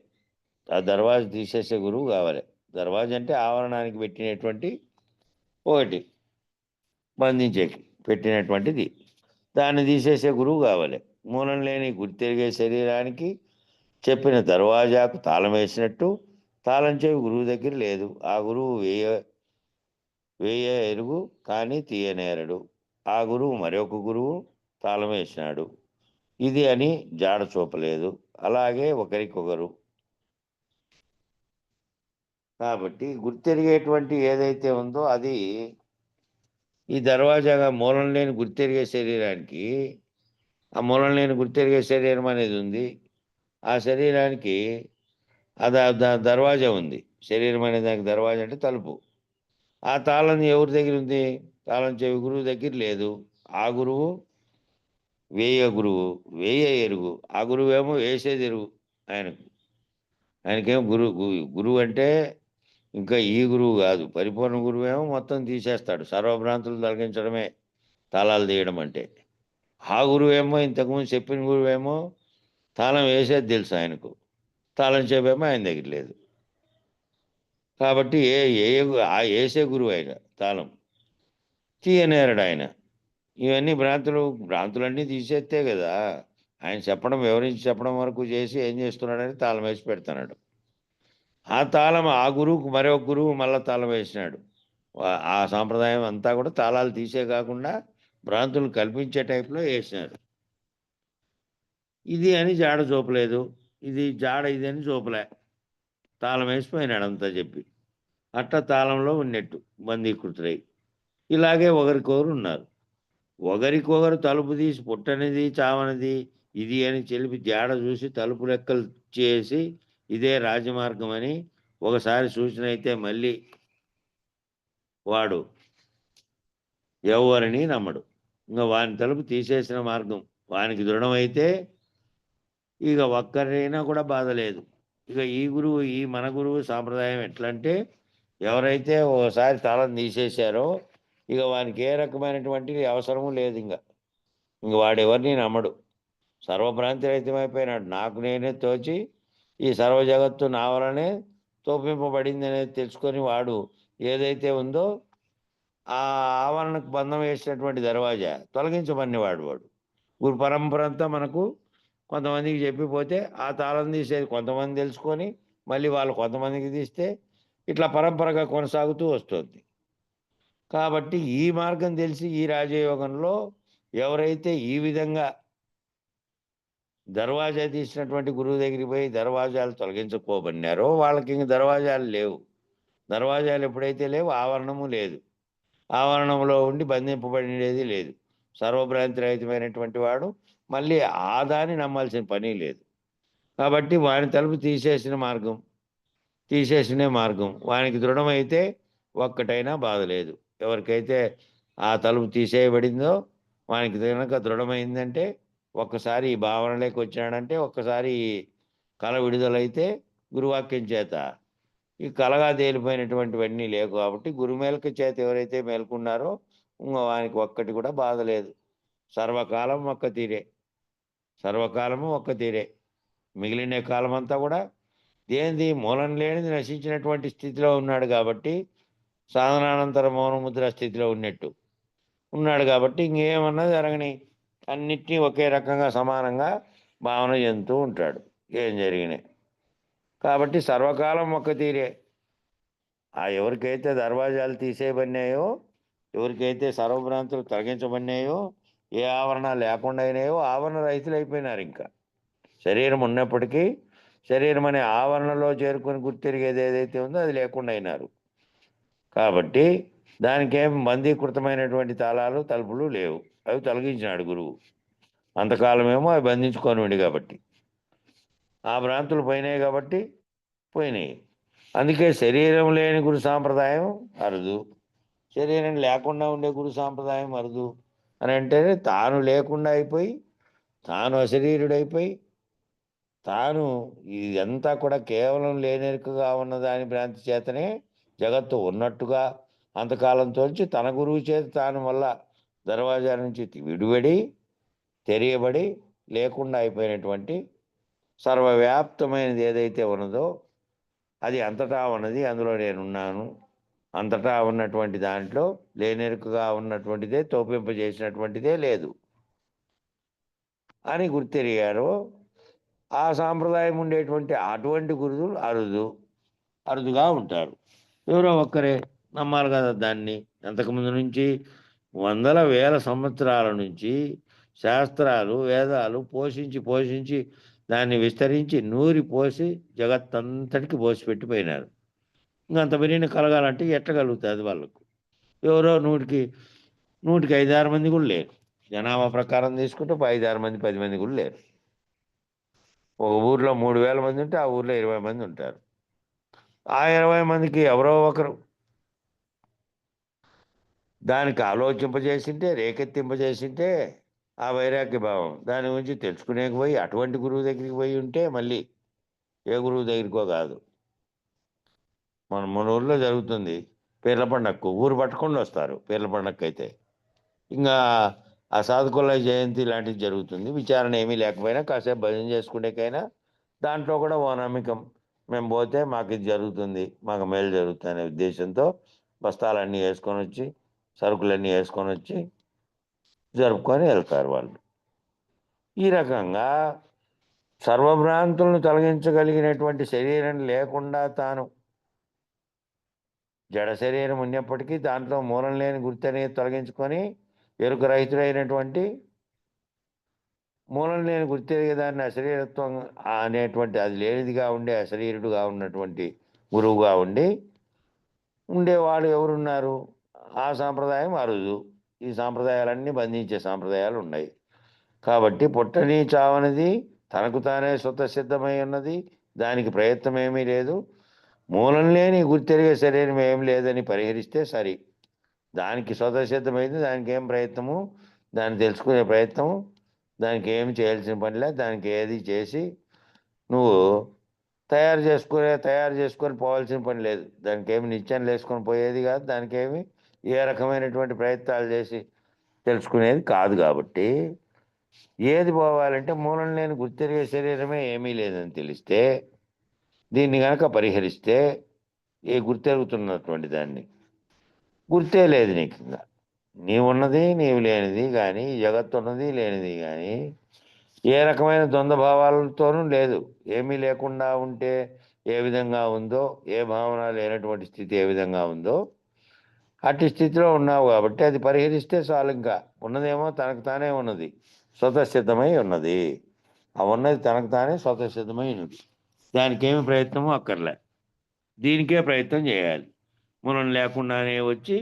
Speaker 3: ఆ దర్వాజా తీసేసే గురువు కావాలి. దర్వాజా అంటే ఆవరణానికి పెట్టినటువంటి ఒకటి బంధించే పెట్టినటువంటిది. దాన్ని తీసేసే గురువు కావాలి. మూలం లేని గుర్తెరిగే శరీరానికి చెప్పిన దర్వాజాకు తాళం వేసినట్టు తాళం చెవి గురువు దగ్గర లేదు. ఆ గురువు వేయ ఎరుగు కానీ తీయనేరడు. ఆ గురువు మరొక గురువు తాళం వేసినాడు ఇది అని జాడ చూపలేదు. అలాగే ఒకరికొకరు. కాబట్టి గుర్తెరిగేటువంటి ఏదైతే ఉందో అది ఈ దర్వాజాగా మూలం లేని గుర్తెరిగే శరీరానికి, ఆ మూలం లేని గుర్తెరిగే శరీరం అనేది ఉంది. ఆ శరీరానికి దర్వాజా ఉంది. శరీరం అనే దానికి దర్వాజా అంటే తలుపు. ఆ తాళం ఎవరి దగ్గర ఉంది? తాళం చెవి గురువు దగ్గర లేదు. ఆ గురువు వేయ ఎరుగు. ఆ గురువు ఏమో వేసేది ఎరుగు ఆయనకేమో గురువు అంటే ఇంకా ఈ గురువు కాదు. పరిపూర్ణ గురువు ఏమో మొత్తం తీసేస్తాడు. సర్వభ్రాంతులు తొలగించడమే తాళాలు తీయడం అంటే. ఆ గురువు ఏమో ఇంతకుముందు చెప్పిన గురువు ఏమో తాళం వేసేది తెలుసు ఆయనకు. తాళం చెప్పేమో ఆయన దగ్గర లేదు. కాబట్టి వేసే గురువు ఆయన తాళం తీయనేరడు ఆయన. ఇవన్నీ భ్రాంతులన్నీ తీసేస్తే కదా ఆయన చెప్పడం, వివరించి చెప్పడం వరకు చేసి ఏం చేస్తున్నాడని తాళం వేసి పెడుతున్నాడు. ఆ తాళం ఆ గురువుకు మరొక గురువు మళ్ళా తాళం వేసినాడు. ఆ సాంప్రదాయం అంతా కూడా తాళాలు తీసే కాకుండా భ్రాంతులు కల్పించే టైప్లో వేసినారు. ఇది అని జాడ చూపలేదు. ఇది అని చూపలే. తాళం వేసిపోయినాడు అంతా చెప్పి. అట్లా తాళంలో ఉన్నట్టు బందీకృతులై ఇలాగే ఒకరికొకరు ఉన్నారు. ఒకరికొకరు తలుపు తీసి పుట్టనిది చావనిది ఇది అని చెలిపి జాడ చూసి తలుపు లెక్కలు చేసి ఇదే రాజమార్గం అని ఒకసారి సూచన అయితే మళ్ళీ వాడు ఎవరిని నమ్మడు. ఇంకా వాని తలుపు తీసేసిన మార్గం వానికి దృఢమైతే ఇక ఒక్కరైనా కూడా బాధ లేదు. ఇక ఈ గురువు, ఈ మన గురువు సాంప్రదాయం ఎట్లంటే, ఎవరైతే ఓసారి తాళం తీసేశారో ఇక వానికి ఏ రకమైనటువంటి అవసరము లేదు. ఇంక వాడెవరిని నమ్మడు. సర్వభ్రాంతి రహితమైపోయినాడు. నాకు నేనే తోచి ఈ సర్వ జగత్తు నా వలనే తోపింపబడింది అనేది తెలుసుకొని వాడు ఏదైతే ఉందో ఆ ఆవరణకు బంధం వేసినటువంటి దర్వాజా తొలగించమనేవాడు వాడు. గురు పరంపర అంతా మనకు కొంతమందికి చెప్పిపోతే ఆ తాళం తీసేది కొంతమంది తెలుసుకొని మళ్ళీ వాళ్ళు కొంతమందికి తీస్తే ఇట్లా పరంపరగా కొనసాగుతూ వస్తుంది. కాబట్టి ఈ మార్గం తెలిసి ఈ రాజయోగంలో ఎవరైతే ఈ విధంగా దర్వాజా తీసినటువంటి గురువు దగ్గరికి పోయి దర్వాజాలు తొలగించకపోబడినారో వాళ్ళకి ఇంక దర్వాజాలు లేవు. దర్వాజాలు ఎప్పుడైతే లేవు ఆవరణము లేదు. ఆవరణంలో ఉండి బంధింపబడినది లేదు. సర్వభ్రాంతి రహితమైనటువంటి వాడు మళ్ళీ ఆ దాన్ని నమ్మాల్సిన పని లేదు. కాబట్టి వాని తలుపు తీసేసిన మార్గం వానికి దృఢమైతే ఒక్కటైనా బాధ లేదు. ఎవరికైతే ఆ తలుపు తీసేయబడిందో వానికి కనుక దృఢమైందంటే ఒక్కసారి ఈ భావనలోకి వచ్చినాడంటే ఒక్కసారి ఈ కళ విడుదలైతే గురువాక్యం చేత ఈ కలగా తేలిపోయినటువంటివన్నీ లేవు. కాబట్టి గురుమేల్క చేత ఎవరైతే మేల్కున్నారో వానికి ఒక్కటి కూడా బాధ లేదు. సర్వకాలము ఒక్క తీరే. మిగిలిన కాలం అంతా కూడా దేనిది మూలం లేనిది నశించినటువంటి స్థితిలో ఉన్నాడు. కాబట్టి సాధనానంతర మౌనముద్ర స్థితిలో ఉన్నాడు కాబట్టి ఇంకేమన్నా జరగని అన్నిటినీ ఒకే రకంగా సమానంగా భావన చెందుతూ ఉంటాడు ఏం జరిగినాయి. కాబట్టి సర్వకాలం ఒక్క తీరే. ఎవరికైతే దర్వాజాలు తీసేయబడినాయో, ఎవరికైతే సర్వభ్రాంతులు తొలగించబడినాయో, ఏ ఆవరణ లేకుండా అయినాయో ఆవరణ రహితులు అయిపోయినారు. ఇంకా శరీరం ఉన్నప్పటికీ శరీరం అనే ఆవరణలో చేరుకొని గుర్తిరిగేది ఏదైతే ఉందో అది లేకుండా అయినారు. కాబట్టి దానికేం బంధీకృతమైనటువంటి తాళాలు తలుపులు లేవు. అవి తొలగించినాడు గురువు. అంతకాలమేమో అవి బంధించుకోనివ్వండి కాబట్టి ఆ భ్రాంతులు పోయినాయి కాబట్టి పోయినాయి. అందుకే శరీరం లేని గురు సాంప్రదాయం అరుదు, శరీరం లేకుండా ఉండే గురు సాంప్రదాయం అరుదు అని అంటే తాను లేకుండా అయిపోయి తాను అశరీరుడైపోయి తాను ఇదంతా కూడా కేవలం లేనెరుకగా ఉన్న దాని భ్రాంతి చేతనే జగత్తు ఉన్నట్టుగా అంతకాలంతోంచి తన గురువు చేత తాను వల్ల దర్వాజా నుంచి విడివడి తెరియబడి లేకుండా అయిపోయినటువంటి సర్వవ్యాప్తమైనది ఏదైతే ఉన్నదో అది అంతటా ఉన్నది, అందులో నేనున్నాను, అంతటా ఉన్నటువంటి దాంట్లో లేనెరుకగా ఉన్నటువంటిదే తోపింపజేసినటువంటిదే లేదు అని గుర్తెరిగారు. ఆ సాంప్రదాయం ఉండేటువంటి అటువంటి గురువులు అరుదుగా ఉంటారు. ఎవరో ఒక్కరే నమ్మాలి కదా దాన్ని. అంతకుముందు నుంచి వందల వేల సంవత్సరాల నుంచి శాస్త్రాలు వేదాలు పోషించి దాన్ని విస్తరించి నూరి పోసి జగత్తంతటికి పోసి పెట్టిపోయినారు. ఇంకంత విని కలగాలంటే ఎట్లా కలుగుతుంది వాళ్ళకు? ఎవరో నూటికి 5-6 మంది కూడా లేరు. జనాభా ప్రకారం తీసుకుంటే 5-6 మంది 10 మంది కూడా లేరు. ఒక ఊర్లో 3000 మంది ఉంటే ఆ ఊర్లో 20 మంది ఉంటారు. ఆ 20 మందికి ఎవరో ఒకరు దానికి ఆలోచింపజేసింటే రేకెత్తింపజేసింటే ఆ వైరాగ్య భావం దాని గురించి తెలుసుకునేకి పోయి అటువంటి గురువు దగ్గరికి పోయి ఉంటే మళ్ళీ ఏ గురువు దగ్గరికో కాదు. మన ఊర్లో జరుగుతుంది పీర్ల పండగకు ఊరు పట్టుకొని వస్తారు. పీర్ల పండగకి అయితే ఇంకా ఆ సాధుకుల జయంతి లాంటిది జరుగుతుంది. విచారణ ఏమీ లేకపోయినా కాసేపు భజన చేసుకునేకైనా దాంట్లో కూడా ఓ నమ్మకం, మేము పోతే మాకు ఇది జరుగుతుంది, మాకు మేలు జరుగుతుంది అనే ఉద్దేశంతో బస్తాలన్నీ వేసుకొని వచ్చి సరుకులన్నీ వేసుకొని వచ్చి జరుపుకొని వెళ్తారు వాళ్ళు. ఈ రకంగా సర్వభ్రాంతులను తొలగించగలిగినటువంటి శరీరం లేకుండా తాను జడ శరీరం ఉన్నప్పటికీ దాంట్లో మూలం లేని గుర్తు అనేది తొలగించుకొని ఎరుక రహితుడైనటువంటి మూలం లేని గుర్తెరిగేదాన్ని అశరీరత్వం అనేటువంటి అది లేనిదిగా ఉండే అశరీరుడుగా ఉన్నటువంటి గురువుగా ఉండేవాడు ఎవరున్నారు? ఆ సాంప్రదాయం అరుదు. ఈ సాంప్రదాయాలన్నీ బంధించే సాంప్రదాయాలు ఉన్నాయి. కాబట్టి పుట్టని చావనిది తనకు తానే స్వతసిద్ధమై ఉన్నది దానికి ప్రయత్నం ఏమీ లేదు, మూలం లేని గుర్తెరిగే శరీరం ఏం లేదని పరిహరిస్తే సరి. దానికి స్వతసిద్ధమైంది, దానికి ఏం ప్రయత్నము, దాన్ని తెలుసుకునే ప్రయత్నం, దానికి ఏమి చేయాల్సిన పనిలే. దానికి ఏది చేసి నువ్వు తయారు చేసుకొని పోవాల్సిన పని లేదు. దానికి ఏమి నిత్యాన్ని వేసుకొని పోయేది కాదు, దానికి ఏమి ఏ రకమైనటువంటి ప్రయత్నాలు చేసి తెలుసుకునేది కాదు. కాబట్టి ఏది పోవాలంటే మూలం లేని గుర్తెరిగే శరీరమే ఏమీ లేదని తెలిస్తే, దీన్ని కనుక పరిహరిస్తే, ఏ గుర్తెరుగుతున్నటువంటి దాన్ని గుర్తే లేదు నీకు. ఇంకా నీవున్నది నీవు లేనిది కానీ, జగత్తు ఉన్నది లేనిది కానీ ఏ రకమైన ద్వంద్వ భావాలతోనూ లేదు. ఏమీ లేకుండా ఉంటే ఏ విధంగా ఉందో, ఏ భావన లేనటువంటి స్థితి ఏ విధంగా ఉందో అట్టి స్థితిలో ఉన్నావు. కాబట్టి అది పరిహరిస్తే చాలు. ఇంకా ఉన్నదేమో తనకు తానే ఉన్నది, స్వతసిద్ధమై ఉన్నది. ఆ ఉన్నది తనకు తానే స్వతసిద్ధమై ఉన్నది. దానికి ఏమి ప్రయత్నమో అక్కర్లే, దీనికే ప్రయత్నం చేయాలి. మనం లేకుండానే వచ్చి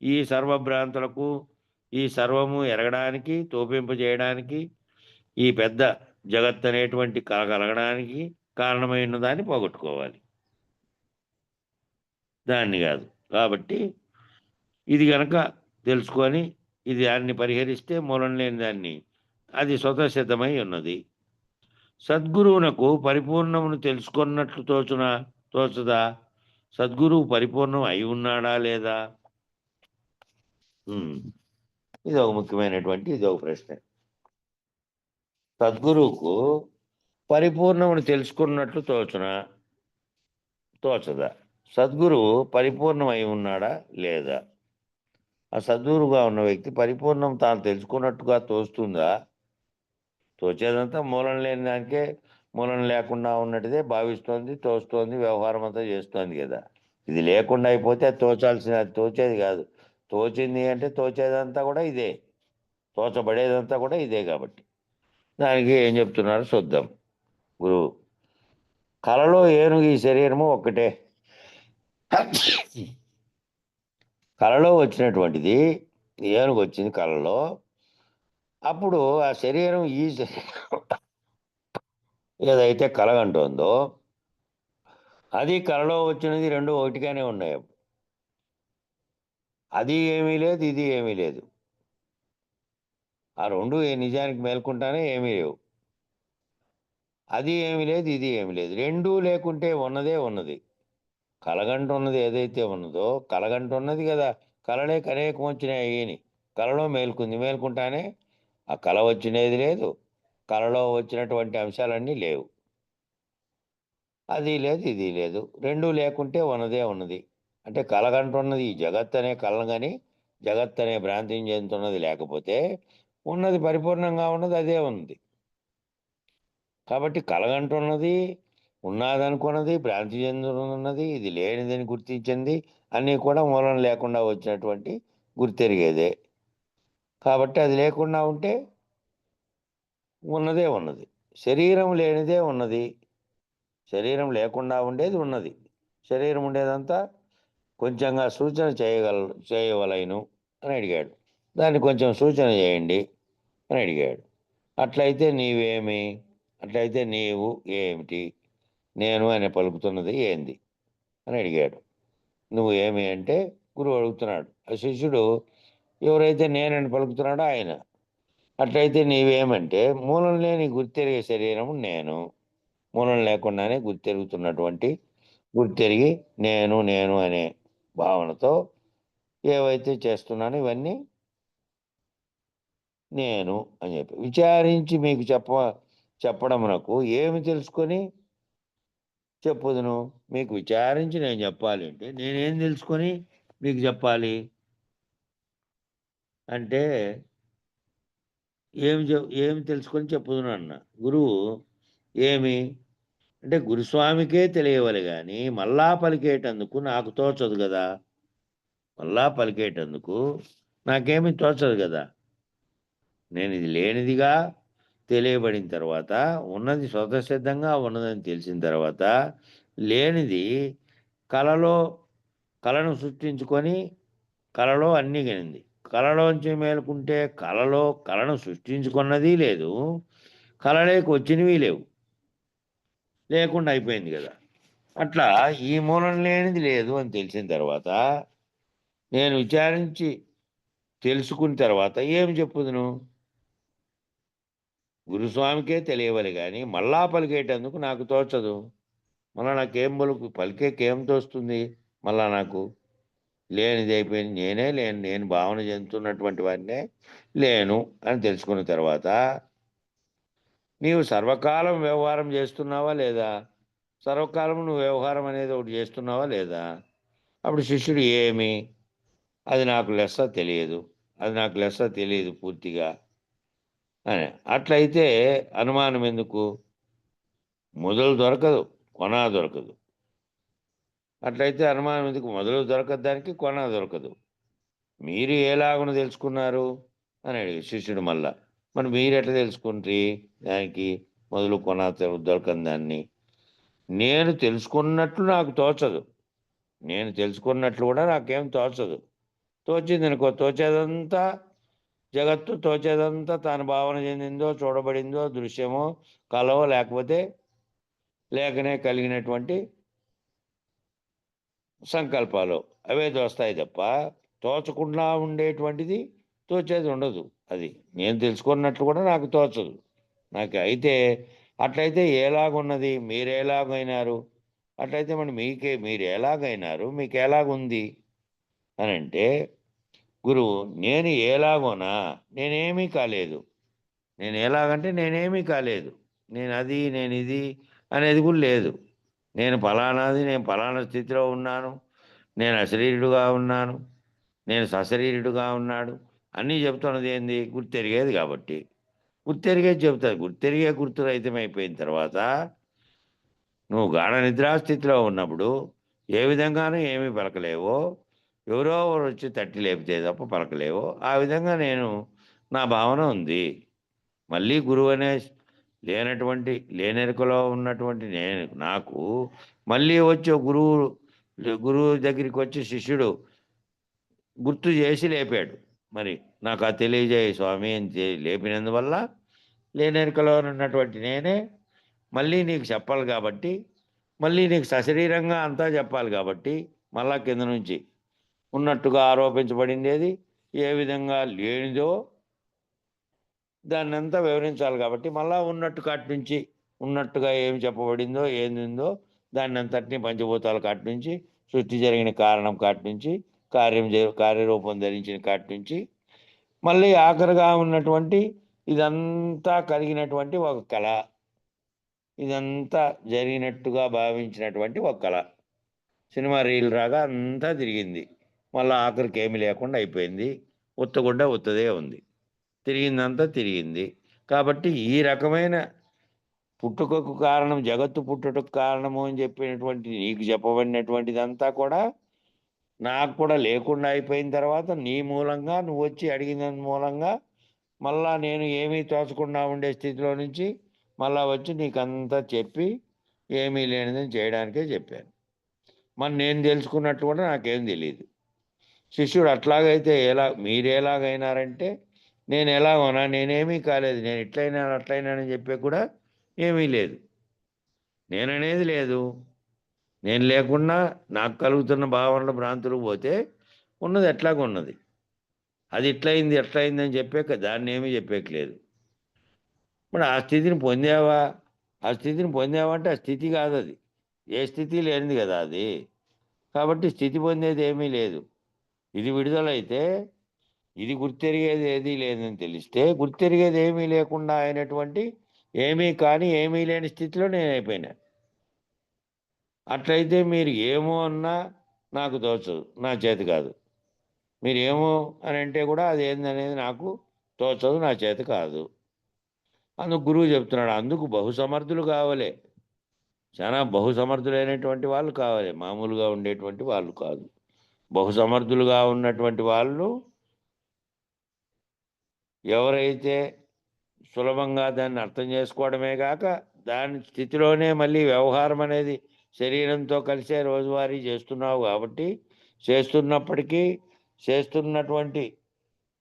Speaker 3: ఈ సర్వభ్రాంతులకు, ఈ సర్వము ఎరగడానికి, తోపింపజేయడానికి, ఈ పెద్ద జగత్ అనేటువంటి కలగడానికి కారణమైన దాన్ని పోగొట్టుకోవాలి, దాన్ని కాదు. కాబట్టి ఇది గనక తెలుసుకొని ఇది దాన్ని పరిహరిస్తే మూలం లేని దాన్ని అది స్వతసిద్ధమై ఉన్నది. సద్గురువునకు పరిపూర్ణమును తెలుసుకున్నట్లు తోచదా? సద్గురువు పరిపూర్ణం అయి ఉన్నాడా లేదా? ఇది ఒక ముఖ్యమైనటువంటి ఇది ఒక ప్రశ్న. సద్గురువుకు పరిపూర్ణమును తెలుసుకున్నట్లు తోచదా? సద్గురువు పరిపూర్ణం అయి ఉన్నాడా లేదా? ఆ సద్గురువుగా ఉన్న వ్యక్తి పరిపూర్ణం తాను తెలుసుకున్నట్టుగా తోస్తుందా? తోచేదంతా మూలం లేని దానికే, మూలం లేకుండా ఉన్నట్టుదే భావిస్తోంది, తోస్తోంది, వ్యవహారం అంతా చేస్తోంది కదా. ఇది లేకుండా అయిపోతే అది తోచాల్సిన, అది తోచేది కాదు. తోచింది అంటే తోచేదంతా కూడా ఇదే, తోచబడేదంతా కూడా ఇదే. కాబట్టి దానికి ఏం చెప్తున్నారు చూద్దాం. గురువు, కళలో ఏనుగు ఈ శరీరము ఒక్కటే. కళలో వచ్చినటువంటిది ఏనుగు వచ్చింది కళలో. అప్పుడు ఆ శరీరం ఈ ఏదైతే కలగంటుందో అది కళలో వచ్చినది రెండు ఒకటిగానే ఉన్నాయి. అది ఏమీ లేదు, ఇది ఏమీ లేదు. ఆ రెండు నిజానికి మేల్కుంటానే ఏమీ లేవు. అది ఏమీ లేదు, ఇది ఏమీ లేదు. రెండూ లేకుంటే ఉన్నదే ఉన్నది. కలగంటున్నది ఏదైతే ఉన్నదో, కలగంటున్నది కదా. కలలే అనేకం వచ్చినాయి అయ్యని. కలలో మేల్కుంది, మేల్కుంటానే ఆ కళ వచ్చినది లేదు, కళలో వచ్చినటువంటి అంశాలన్నీ లేవు. అది లేదు, ఇది లేదు. రెండూ లేకుంటే ఉన్నదే ఉన్నది. అంటే కలగంటున్నది ఈ జగత్ అనే కళను కానీ, జగత్ అనే భ్రాంతిని చెందుతున్నది లేకపోతే ఉన్నది పరిపూర్ణంగా ఉన్నది అదే ఉంది. కాబట్టి కలగంటున్నది, ఉన్నదనుకున్నది, భ్రాంతి చెందుతున్నది, ఇది లేనిదని గుర్తించింది అన్నీ కూడా మూలం లేకుండా వచ్చినటువంటి గుర్తెరిగేదే. కాబట్టి అది లేకుండా ఉంటే ఉన్నదే ఉన్నది. శరీరం లేనిదే ఉన్నది, శరీరం లేకుండా ఉండేది ఉన్నది. శరీరం ఉండేదంతా కొంచెంగా సూచన చేయవలెను అని అడిగాడు. దాన్ని కొంచెం సూచన చేయండి అని అడిగాడు. అట్లయితే నీవేమి, అట్లయితే నీవు ఏమిటి, నేను అని పలుకుతున్నది ఏంది అని అడిగాడు. నువ్వు ఏమి అంటే గురువు అడుగుతున్నాడు. ఆ శిష్యుడు ఎవరైతే నేనని పలుకుతున్నాడో ఆయన. అట్లయితే నీవేమంటే మూలం లేని గుర్తెరిగే శరీరము నేను. మూలం లేకుండానే గుర్తెరిగి నేను నేను అనే భావనతో ఏవైతే చేస్తున్నానో ఇవన్నీ నేను అని చెప్పి విచారించి మీకు చెప్పడమునకు ఏమి తెలుసుకొని చెప్పుదును. మీకు విచారించి నేను చెప్పాలి అంటే నేనేం తెలుసుకొని మీకు చెప్పాలి అంటే ఏమి తెలుసుకొని చెప్పుదును అన్న. గురువు ఏమి అంటే గురుస్వామికే తెలియవలె కానీ మళ్ళా పలికేటందుకు నాకు తోచదు కదా. మళ్ళా పలికేటందుకు నాకేమీ తోచదు కదా. నేను ఇది లేనిదిగా తెలియబడిన తర్వాత, ఉన్నది స్వతసిద్ధంగా ఉన్నదని తెలిసిన తర్వాత, లేనిది కళను సృష్టించుకొని కళలో అన్నీ గనింది. కళలోంచి మేలుకుంటే కళను సృష్టించుకున్నది లేదు, కళలోకి వచ్చినవి లేవు. లేకుండా అయిపోయింది కదా. అట్లా ఈ మూలం లేనిది లేదు అని తెలిసిన తర్వాత నేను విచారించి తెలుసుకున్న తర్వాత ఏం చెప్పుదును? గురుస్వామికే తెలియవలె గాని మళ్ళా పలికేటందుకు నాకు తోచదు. మళ్ళా నాకేం పలికేకేం తోస్తుంది? మళ్ళా నాకు లేనిది అయిపోయింది. నేనే లేను. నేను భావన చెందుతున్నటువంటి వాడినే లేను అని తెలుసుకున్న తర్వాత నీవు సర్వకాలం వ్యవహారం చేస్తున్నావా లేదా? సర్వకాలం నువ్వు వ్యవహారం అనేది ఒకటి చేస్తున్నావా లేదా? అప్పుడు శిష్యుడు ఏమి? అది నాకు లెస్స తెలియదు. అది నాకు లెస్స తెలియదు పూర్తిగా అని. అట్లయితే అనుమానం ఎందుకు? మొదలు దొరకదు, కొన దొరకదు. అట్లయితే అనుమానం ఎందుకు? మొదలు దొరకదు దానికి, కొన దొరకదు. మీరు ఎలాగున తెలుసుకున్నారు అని అడిగాడు శిష్యుడు మళ్ళా. మరి మీరు ఎట్లా తెలుసుకుంట్రి దానికి మొదలు కొన దొరకని దాన్ని? నేను తెలుసుకున్నట్లు నాకు తోచదు. నేను తెలుసుకున్నట్లు కూడా నాకేం తోచదు. తోచిందనుకో, తోచేదంతా జగత్తు, తోచేదంతా తాను భావన చెందిందో, చూడబడిందో, దృశ్యమో, కలవో, లేకపోతే లేకనే కలిగినటువంటి సంకల్పాలు అవే తోస్తాయి తప్ప తోచకుండా ఉండేటువంటిది తోచేది ఉండదు. అది నేను తెలుసుకున్నట్లు కూడా నాకు తోచదు. నాకు అయితే అట్లయితే ఎలాగున్నది? మీరు ఎలాగైనారు? అట్లయితే మరి మీరు ఎలాగైనారు? మీకు ఎలాగుంది అని అంటే, గురువు నేను ఎలాగోనా? నేనేమీ కాలేదు. నేను ఎలాగంటే నేనేమీ కాలేదు. నేను అది, నేను ఇది అనేది కూడా లేదు. నేను ఫలానాది, నేను ఫలానా స్థితిలో ఉన్నాను, నేను అశరీరుడుగా ఉన్నాను, నేను సశరీరుడుగా ఉన్నాడు అన్నీ చెప్తున్నది ఏంది? గుర్తెరిగేది కాబట్టి. గుర్తెరిగేది చెబుతుంది. గుర్తెరిగే గుర్తురహితం అయిపోయిన తర్వాత నువ్వు గాఢ నిద్రాస్థితిలో ఉన్నప్పుడు ఏ విధంగానూ ఏమీ పలకలేవో, ఎవరో ఒకరు వచ్చి తట్టి లేపితే తప్ప పలకలేవో, ఆ విధంగా నా భావన ఉంది. మళ్ళీ గురువు అనే లేనటువంటి లేనెరుకలో ఉన్నటువంటి నాకు మళ్ళీ వచ్చి గురువు దగ్గరికి వచ్చి శిష్యుడు గుర్తు చేసి లేపాడు. మరి నాకు అది తెలియజేయి స్వామి అని లేపినందువల్ల లేనెరుకలో ఉన్నటువంటి నేనే మళ్ళీ నీకు చెప్పాలి కాబట్టి, మళ్ళీ నీకు సశరీరంగా అంతా చెప్పాలి కాబట్టి, మళ్ళా కింద నుంచి ఉన్నట్టుగా ఆరోపించబడిందేది ఏ విధంగా లేనిదో దాన్నంతా వివరించాలి కాబట్టి, మళ్ళా ఉన్నట్టు కాటి నుంచి ఉన్నట్టుగా ఏమి చెప్పబడిందో, ఏందిందో దాన్నంతటిని పంచభూతాల కాటి నుంచి, సృష్టి జరిగిన కారణం కాటి నుంచి, కార్యరూపం ధరించిన కాటి నుంచి, మళ్ళీ ఆఖరిగా ఉన్నటువంటి ఇదంతా కలిగినటువంటి ఒక కళ, ఇదంతా జరిగినట్టుగా భావించినటువంటి ఒక కళ. సినిమా రీల్ రాగా అంతా తిరిగింది. మళ్ళా ఆఖరికి ఏమీ లేకుండా అయిపోయింది. ఉత్తగుడ్డ ఉత్తదే ఉంది. తిరిగిందంతా తిరిగింది. కాబట్టి ఈ రకమైన పుట్టుకకు కారణం, జగత్తు పుట్టుటకు కారణము అని చెప్పినటువంటి నీకు చెప్పబడినటువంటిదంతా కూడా నాకు కూడా లేకుండా అయిపోయిన తర్వాత నీ మూలంగా నువ్వు వచ్చి అడిగిన మూలంగా మళ్ళా నేను ఏమీ తోచకుండా ఉండే స్థితిలో నుంచి మళ్ళా వచ్చి నీకంతా చెప్పి ఏమీ లేనిదని చేయడానికే చెప్పాను. మరి నేను తెలుసుకున్నట్టు కూడా నాకేం తెలియదు. శిష్యుడు అట్లాగైతే మీరు ఎలాగైనారంటే నేను ఎలాగోనా? నేనేమీ కాలేదు. నేను ఇట్లయినాను అట్లయినానని చెప్పే కూడా ఏమీ లేదు. నేననేది లేదు. నేను లేకుండా నాకు కలుగుతున్న భావనలు, భ్రాంతులు పోతే ఉన్నది ఎట్లాగున్నది. అది ఇట్లయింది ఎట్లయింది అని దాన్ని ఏమీ చెప్పేయట్లేదు. మరి ఆ స్థితిని పొందావా? ఆ స్థితిని పొందావా అంటే ఆ స్థితి కాదు అది. ఏ స్థితి లేనిది కదా అది. కాబట్టి స్థితి పొందేది ఏమీ లేదు. ఇది విడుదలైతే ఇది గుర్తెరిగేది ఏదీ లేదని తెలిస్తే గుర్తెరిగేది ఏమీ లేకుండా అయినటువంటి ఏమీ కానీ ఏమీ లేని స్థితిలో నేను అయిపోయినా. అట్లయితే మీరు ఏమో అన్నా నాకు తోచదు, నా చేతి కాదు. మీరు ఏమో అని అంటే కూడా అది ఏందనేది నాకు తోచదు, నా చేతి కాదు. అందుకు గురువు చెప్తున్నాడు, అందుకు బహుసమర్థులు కావాలి. చాలా బహుసమర్థులైనటువంటి వాళ్ళు కావాలి, మామూలుగా ఉండేటువంటి వాళ్ళు కాదు. బహుసమర్థులుగా ఉన్నటువంటి వాళ్ళు ఎవరైతే సులభంగా దాన్ని అర్థం చేసుకోవడమే కాక దాని స్థితిలోనే మళ్ళీ వ్యవహారం అనేది శరీరంతో కలిసే రోజువారీ చేస్తున్నావు కాబట్టి చేస్తున్నప్పటికీ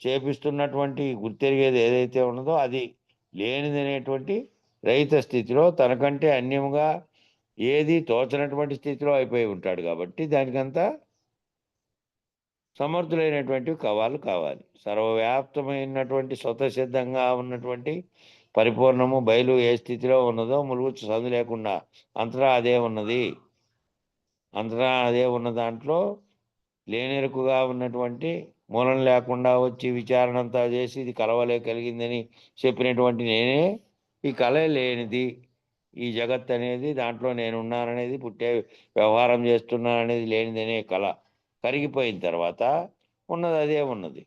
Speaker 3: చేపిస్తున్నటువంటి గుర్తెరిగేది ఏదైతే ఉన్నదో అది లేనిదనేటువంటి రహిత స్థితిలో తనకంటే అన్యముగా ఏది తోచనటువంటి స్థితిలో అయిపోయి ఉంటాడు కాబట్టి దానికంతా సమర్థులైనటువంటి కవాలు కావాలి. సర్వవ్యాప్తమైనటువంటి స్వతసిద్ధంగా ఉన్నటువంటి పరిపూర్ణము బయలు ఏ స్థితిలో ఉన్నదో ములుగు సందు లేకుండా అంతటా అదే ఉన్నది. అంతటా అదే ఉన్న దాంట్లో లేనెరుకుగా ఉన్నటువంటి మూలం లేకుండా వచ్చి విచారణ అంతా చేసి ఇది కలవలే కలిగిందని చెప్పినటువంటి నేనే ఈ కళ లేనిది, ఈ జగత్ అనేది దాంట్లో నేనున్నాననేది, పుట్టే వ్యవహారం చేస్తున్నాననేది లేనిదనే కళ కరిగిపోయిన తర్వాత ఉన్నది అదే ఉన్నది.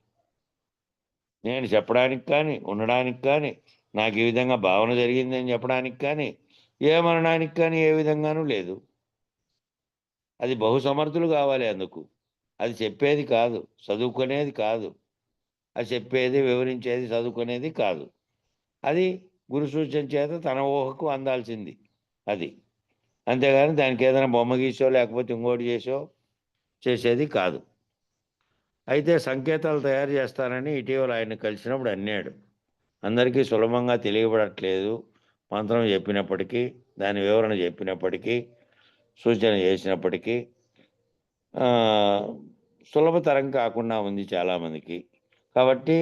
Speaker 3: నేను చెప్పడానికి కానీ, ఉండడానికి కానీ, నాకు ఈ విధంగా భావన జరిగిందని చెప్పడానికి కానీ, ఏమనడానికి కానీ ఏ విధంగానూ లేదు. అది బహుసమర్థులు కావాలి అందుకు. అది చెప్పేది కాదు, చదువుకునేది కాదు. అది చెప్పేది, వివరించేది, చదువుకునేది కాదు. అది గురు సూచన చేత తన ఊహకు అందాల్సింది అది. అంతేగాని దానికి ఏదైనా బొమ్మ గీసో లేకపోతే ఇంకోటి చేసో చేసేది కాదు. అయితే సంకేతాలు తయారు చేస్తానని ఇటీవల ఆయన కలిసినప్పుడు అన్నాడు. అందరికీ సులభంగా తెలియబడట్లేదు. మంత్రం చెప్పినప్పటికీ, దాని వివరణ చెప్పినప్పటికీ, సూచన చేసినప్పటికీ సులభతరం కాకుండా ఉంది చాలామందికి. కాబట్టి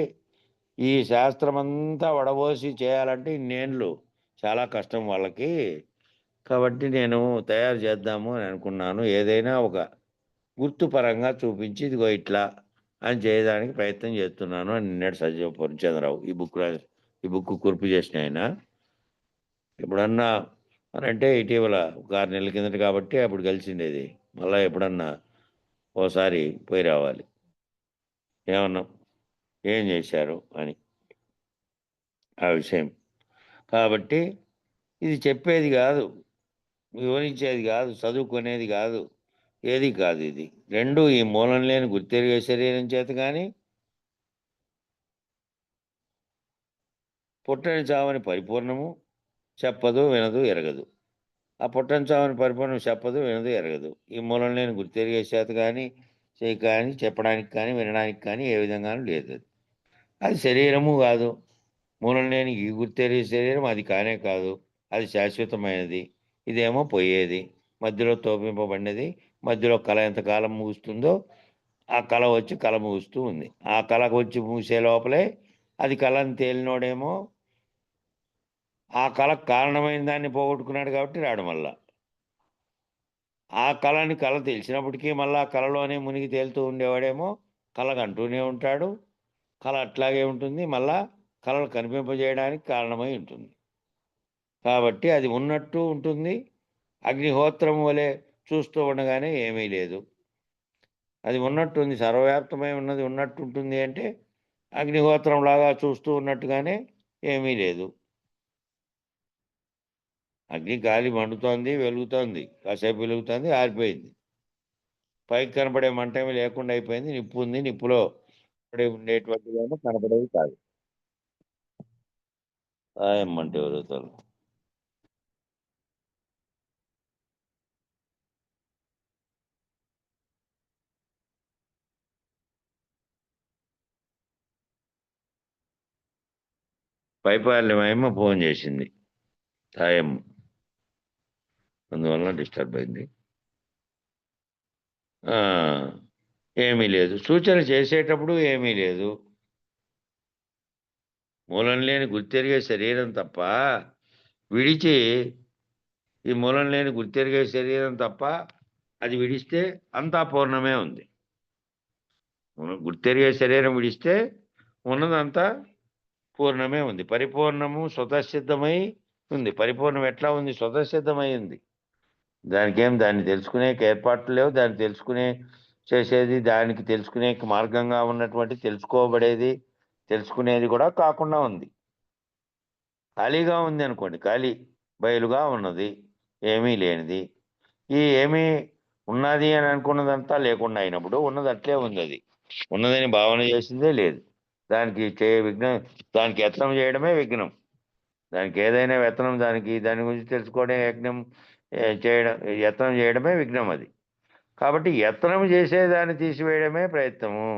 Speaker 3: ఈ శాస్త్రమంతా వడబోసి చేయాలంటే ఇన్నేళ్ళు చాలా కష్టం వాళ్ళకి. కాబట్టి నేను తయారు చేద్దాము అని అనుకున్నాను. ఏదైనా ఒక గుర్తుపరంగా చూపించి ఇదిగో ఇట్లా అని చేయడానికి ప్రయత్నం చేస్తున్నాను అని అన్నాడు సజీవ పూర్ణచంద్రరావు. ఈ బుక్ కుర్పు చేసిన ఆయన. ఎప్పుడన్నా అని అంటే ఇటీవల ఒక 6 నెలల కిందట కాబట్టి అప్పుడు కలిసిండేది. మళ్ళా ఎప్పుడన్నా ఓసారి పోయి రావాలి. ఏమన్నా ఏం చేశారు అని ఆ విషయం. కాబట్టి ఇది చెప్పేది కాదు, వివరించేది కాదు, చదువుకునేది కాదు, ఏది కాదు ఇది. రెండు ఈ మూలం లేని గుర్తెరిగే శరీరం చేత కానీ, పుట్టని చావని పరిపూర్ణము చెప్పదు, వినదు, ఎరగదు. ఆ పుట్టని చావని పరిపూర్ణం చెప్పదు, వినదు, ఎరగదు. ఈ మూలం లేని గుర్తెరిగే చేత కానీ, కానీ, చెప్పడానికి కానీ, వినడానికి కానీ ఏ విధంగానూ లేదు. అది శరీరము కాదు. మూలం లేని ఈ గుర్తెరిగే శరీరం అది కానే కాదు. అది శాశ్వతమైనది. ఇదేమో పోయేది, మధ్యలో తోపింపబడినది. మధ్యలో కళ ఎంతకాలం ముగుస్తుందో ఆ కళ వచ్చి కళ ముగుస్తూ ఉంది. ఆ కళకు వచ్చి మూసే లోపలే అది కళని తేలినోడేమో ఆ కళకు కారణమైన దాన్ని పోగొట్టుకున్నాడు కాబట్టి రాడు మళ్ళా. ఆ కళని కళ తెలిసినప్పటికీ మళ్ళా కళలోనే మునిగి తేలుతూ ఉండేవాడేమో కళకు అంటూనే ఉంటాడు. కళ అట్లాగే ఉంటుంది. మళ్ళా కళలు కనిపింపజేయడానికి కారణమై ఉంటుంది. కాబట్టి అది ఉన్నట్టు ఉంటుంది. అగ్నిహోత్రం వలె చూస్తూ ఉండగానే ఏమీ లేదు. అది ఉన్నట్టుంది, సర్వవ్యాప్తమై ఉన్నది ఉన్నట్టు ఉంటుంది అంటే అగ్నిహోత్రంలాగా చూస్తూ ఉన్నట్టుగానే ఏమీ లేదు. అగ్ని గాలి మండుతోంది, వెలుగుతోంది, కాసేపు వెలుగుతోంది, ఆరిపోయింది. పైకి కనపడే మంట ఏమీ లేకుండా అయిపోయింది. నిప్పు ఉంది, నిప్పులో ఉండేటువంటివేమో కనపడేవి కాదు. ఏమంటే వెలుగుతారు. పైపాలెమేమో ఫోన్ చేసింది తాయమ్మ, అందువల్ల డిస్టర్బ్ అయింది. ఏమీ లేదు. సూచన చేసేటప్పుడు ఏమీ లేదు. మూలం లేని గుర్తెరిగే శరీరం తప్ప విడిచి, ఈ మూలం లేని గుర్తెరిగే శరీరం తప్ప అది విడిస్తే అంతా పూర్ణమే ఉంది. గుర్తెరిగే శరీరం విడిస్తే ఉన్నదంతా పూర్ణమే ఉంది. పరిపూర్ణము స్వతసిద్ధమై ఉంది. పరిపూర్ణం ఎట్లా ఉంది? స్వతసిద్ధమై ఉంది. దాన్ని తెలుసుకునే ఏర్పాట్లు లేవు. దాన్ని చేసేది, దానికి తెలుసుకునే మార్గంగా ఉన్నటువంటి తెలుసుకోబడేది, తెలుసుకునేది కూడా కాకుండా ఉంది. ఖాళీగా ఉంది అనుకోండి. ఖాళీ బయలుగా ఉన్నది, ఏమీ లేనిది. ఈ ఏమీ ఉన్నది అని అనుకున్నదంతా లేకుండా అయినప్పుడు ఉన్నది అట్లే ఉంది. అది ఉన్నదని భావన చేసిందే లేదు. దానికి దానికి యత్నం చేయడమే విఘ్నం. దానికి ఏదైనా యత్నం, దాని గురించి తెలుసుకోవడం యత్నం చేయడమే విఘ్నం అది. కాబట్టి యత్నం చేసేదాన్ని తీసివేయడమే ప్రయత్నము.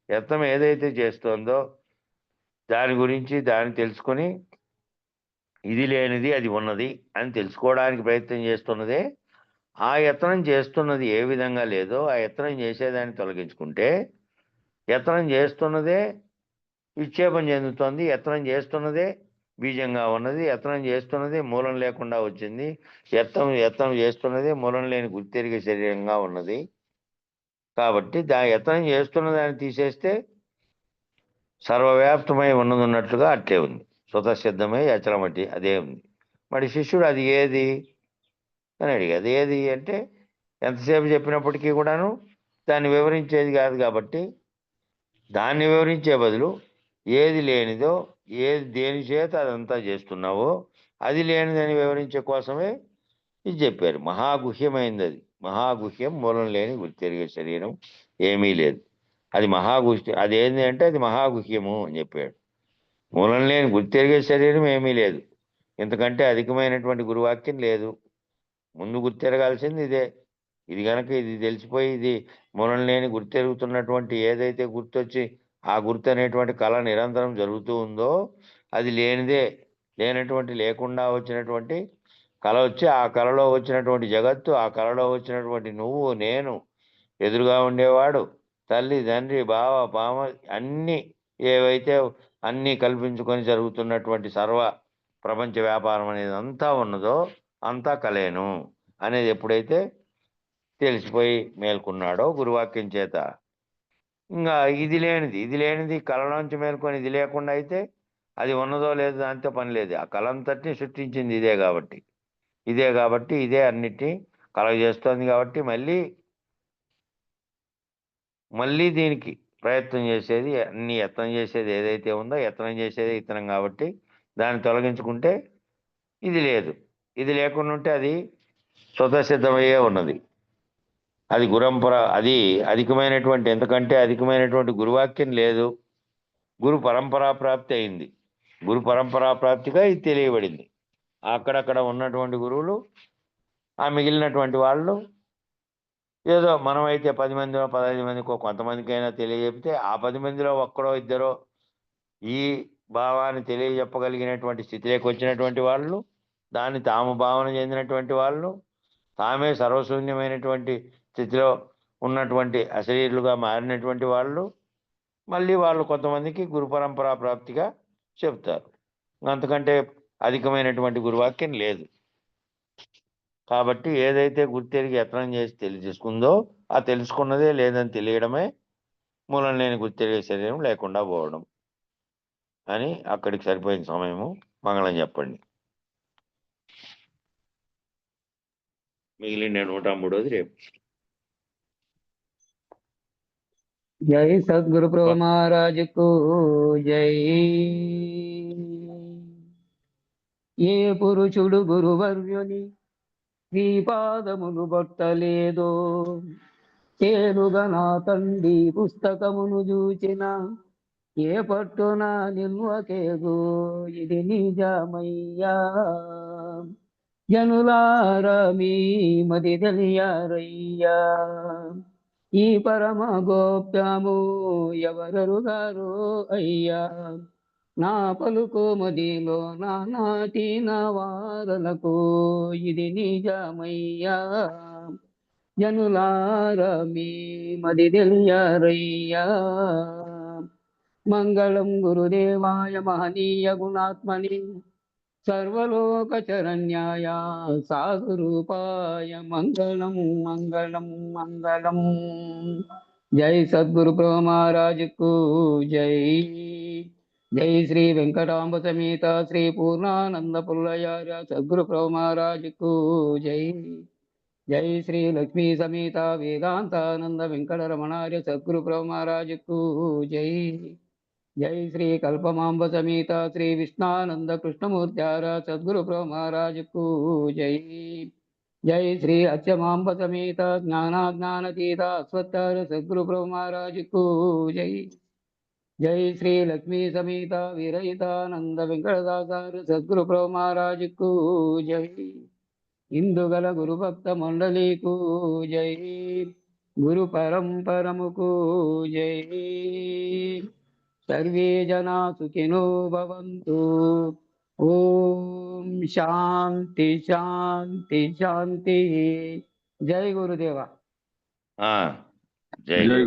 Speaker 3: యత్నం ఏదైతే చేస్తోందో దాని గురించి దాన్ని తెలుసుకొని ఇది లేనిది అది ఉన్నది అని తెలుసుకోవడానికి ప్రయత్నం చేస్తున్నదే ఆ యత్నం చేస్తున్నది ఏ విధంగా లేదో ఆ యత్నం చేసేదాన్ని తొలగించుకుంటే యత్నం చేస్తున్నదే విక్షేపం చెందుతోంది, యత్నం చేస్తున్నదే బీజంగా ఉన్నది, యత్నం చేస్తున్నదే మూలం లేకుండా వచ్చింది, యత్నం చేస్తున్నదే మూలం లేని గుర్తెరిగే శరీరంగా ఉన్నది. కాబట్టి యత్నం చేస్తున్న దాన్ని తీసేస్తే సర్వవ్యాప్తమై ఉన్నట్లుగా అట్లే ఉంది. స్వతసిద్ధమై అచలమటి అదే ఉంది. మరి శిష్యుడు అది ఏది అని అడిగాడు. అది ఏది అంటే ఎంతసేపు చెప్పినప్పటికీ కూడాను దాన్ని వివరించేది కాదు. కాబట్టి దాన్ని వివరించే బదులు ఏది లేనిదో, ఏది దేని చేత అదంతా చేస్తున్నావో అది లేనిదని వివరించే కోసమే ఇది చెప్పారు. మహాగుహ్యమైంది అది. మహాగుహ్యం, మూలం లేని గుర్తెరిగే శరీరం ఏమీ లేదు. అది మహాగుహ్యం. అది ఏంటి అంటే అది మహాగుహ్యము అని చెప్పాడు. మూలం లేని గుర్తెరిగే శరీరం ఏమీ లేదు. ఎందుకంటే అధికమైనటువంటి గురువాక్యం లేదు. ముందు గుర్తెరగాల్సింది ఇదే. ఇది కనుక ఇది తెలిసిపోయి ఇది మూలం లేని గుర్తెరుగుతున్నటువంటి ఏదైతే గుర్తొచ్చి ఆ గుర్తు అనేటువంటి కళ నిరంతరం జరుగుతూ ఉందో అది లేనిదే, లేనటువంటి లేకుండా వచ్చినటువంటి కళ వచ్చి ఆ కళలో వచ్చినటువంటి జగత్తు, ఆ కళలో వచ్చినటువంటి నువ్వు, నేను, ఎదురుగా ఉండేవాడు, తల్లి, తండ్రి, బావ, బామ అన్నీ ఏవైతే అన్నీ కల్పించుకొని జరుగుతున్నటువంటి సర్వ ప్రపంచ వ్యాపారం అనేది అంతా ఉన్నదో అంతా కలేను అనేది ఎప్పుడైతే తెలిసిపోయి మేల్కొన్నాడో గురువాక్యం చేత, ఇంకా ఇది లేనిది కళలోంచి మేల్కొని ఇది లేకుండా అయితే అది ఉన్నదో లేదో దాంతో పని లేదు. ఆ కళంతటిని సృష్టించింది ఇదే కాబట్టి ఇదే అన్నిటినీ కలగజేస్తోంది. కాబట్టి మళ్ళీ దీనికి ప్రయత్నం చేసేది, అన్ని యత్నం చేసేది ఏదైతే ఉందో యత్నం చేసేది ఇతనం. కాబట్టి దాన్ని తొలగించుకుంటే ఇది లేదు. ఇది లేకుండా ఉంటే అది స్వతసిద్ధమయ్యే ఉన్నది. అది అది అధికమైనటువంటి, ఎందుకంటే అధికమైనటువంటి గురువాక్యం లేదు. గురు పరంపరా ప్రాప్తి అయింది. గురు పరంపరా ప్రాప్తిగా ఇది తెలియబడింది. అక్కడక్కడ ఉన్నటువంటి గురువులు, ఆ మిగిలినటువంటి వాళ్ళు ఏదో మనమైతే 10 మందిలో 15 మందికో కొంతమందికైనా తెలియజెప్తే ఆ 10 మందిలో ఒక్కడో ఇద్దరో ఈ భావాన్ని తెలియజెప్పగలిగినటువంటి స్థితిలోకి వచ్చినటువంటి వాళ్ళు, దాన్ని తాము భావన చెందినటువంటి వాళ్ళు, తామే సర్వశూన్యమైనటువంటి స్థితిలో ఉన్నటువంటి అశరీరులుగా మారినటువంటి వాళ్ళు, మళ్ళీ వాళ్ళు కొంతమందికి గురు పరంపరా ప్రాప్తిగా చెప్తారు. అంతకంటే అధికమైనటువంటి గురువాక్యం లేదు. కాబట్టి ఏదైతే గుర్తెరిగి యత్నం చేసి తెలుసుకుందో ఆ తెలుసుకున్నదే లేదని తెలియడమే మూలం లేని గుర్తెరిగే శరీరం లేకుండా పోవడం అని. అక్కడికి సరిపోయిన సమయము. మంగళం చెప్పండి. మిగిలిన 103ది రేపు.
Speaker 1: జై సద్గురు ప్రభు మహారాజుకు జై. ఏ పురుషుడు గురువర్యుని శ్రీపాదములు బొట్టలేదో, చేనుగా నా తండ్రి పుస్తకమును చూచిన ఏ పట్టున నిల్వకేగో ఇది నిజమయ్యా. జనులారా మీ మది తెలియారయ్యా, ఈ పరమ గోప్యము ఎవరెరుగారో అయ్యా. నా పలుకు మదిలో నాటిన వారలకు ఇది నిజమయ్యా. జనులారా మీ మది తెలియారయ్యా. మంగళం గురుదేవాయ మహనీయ గుణాత్మని సర్వలోక చరణ్యాయ సాధురూపాయ మంగళం మంగళం మంగళం. జై సద్గురు ప్రభు మహారాజుకు జై. జై శ్రీ వెంకటాంబ సమేత శ్రీ పూర్ణానంద పుల్లయార్య సద్గురు ప్రభు మహారాజుకు జై. జై శ్రీ లక్ష్మీ సమేత వేదాంతానంద వెంకటరమణార్య సద్గురు ప్రభు మహారాజుకు జై. జై శ్రీ కల్పమాంబ సమేత శ్రీ విష్ణానంద కృష్ణమూర్త్యార సద్గురు ప్రభు మహారాజుకు జై. జై శ్రీ అచ్చమాంబ సమేత జ్ఞానాజ్ఞానతీత అశ్వత్థార సద్గురు ప్రభు మహారాజుకు జై. జై శ్రీ లక్ష్మీ సమేత వీరహితానంద వెంకటదాసార సద్గురు ప్రభు మహారాజుకు జై. ఇందుగల గురు భక్త మండలికు జై. గురు పరంపరముకు జై. సర్వే జనా సుఖినో భవంతు. ఓం శాంతి శాంతి శాంతి. జై గురుదేవ.
Speaker 3: ఆ, జై
Speaker 4: జై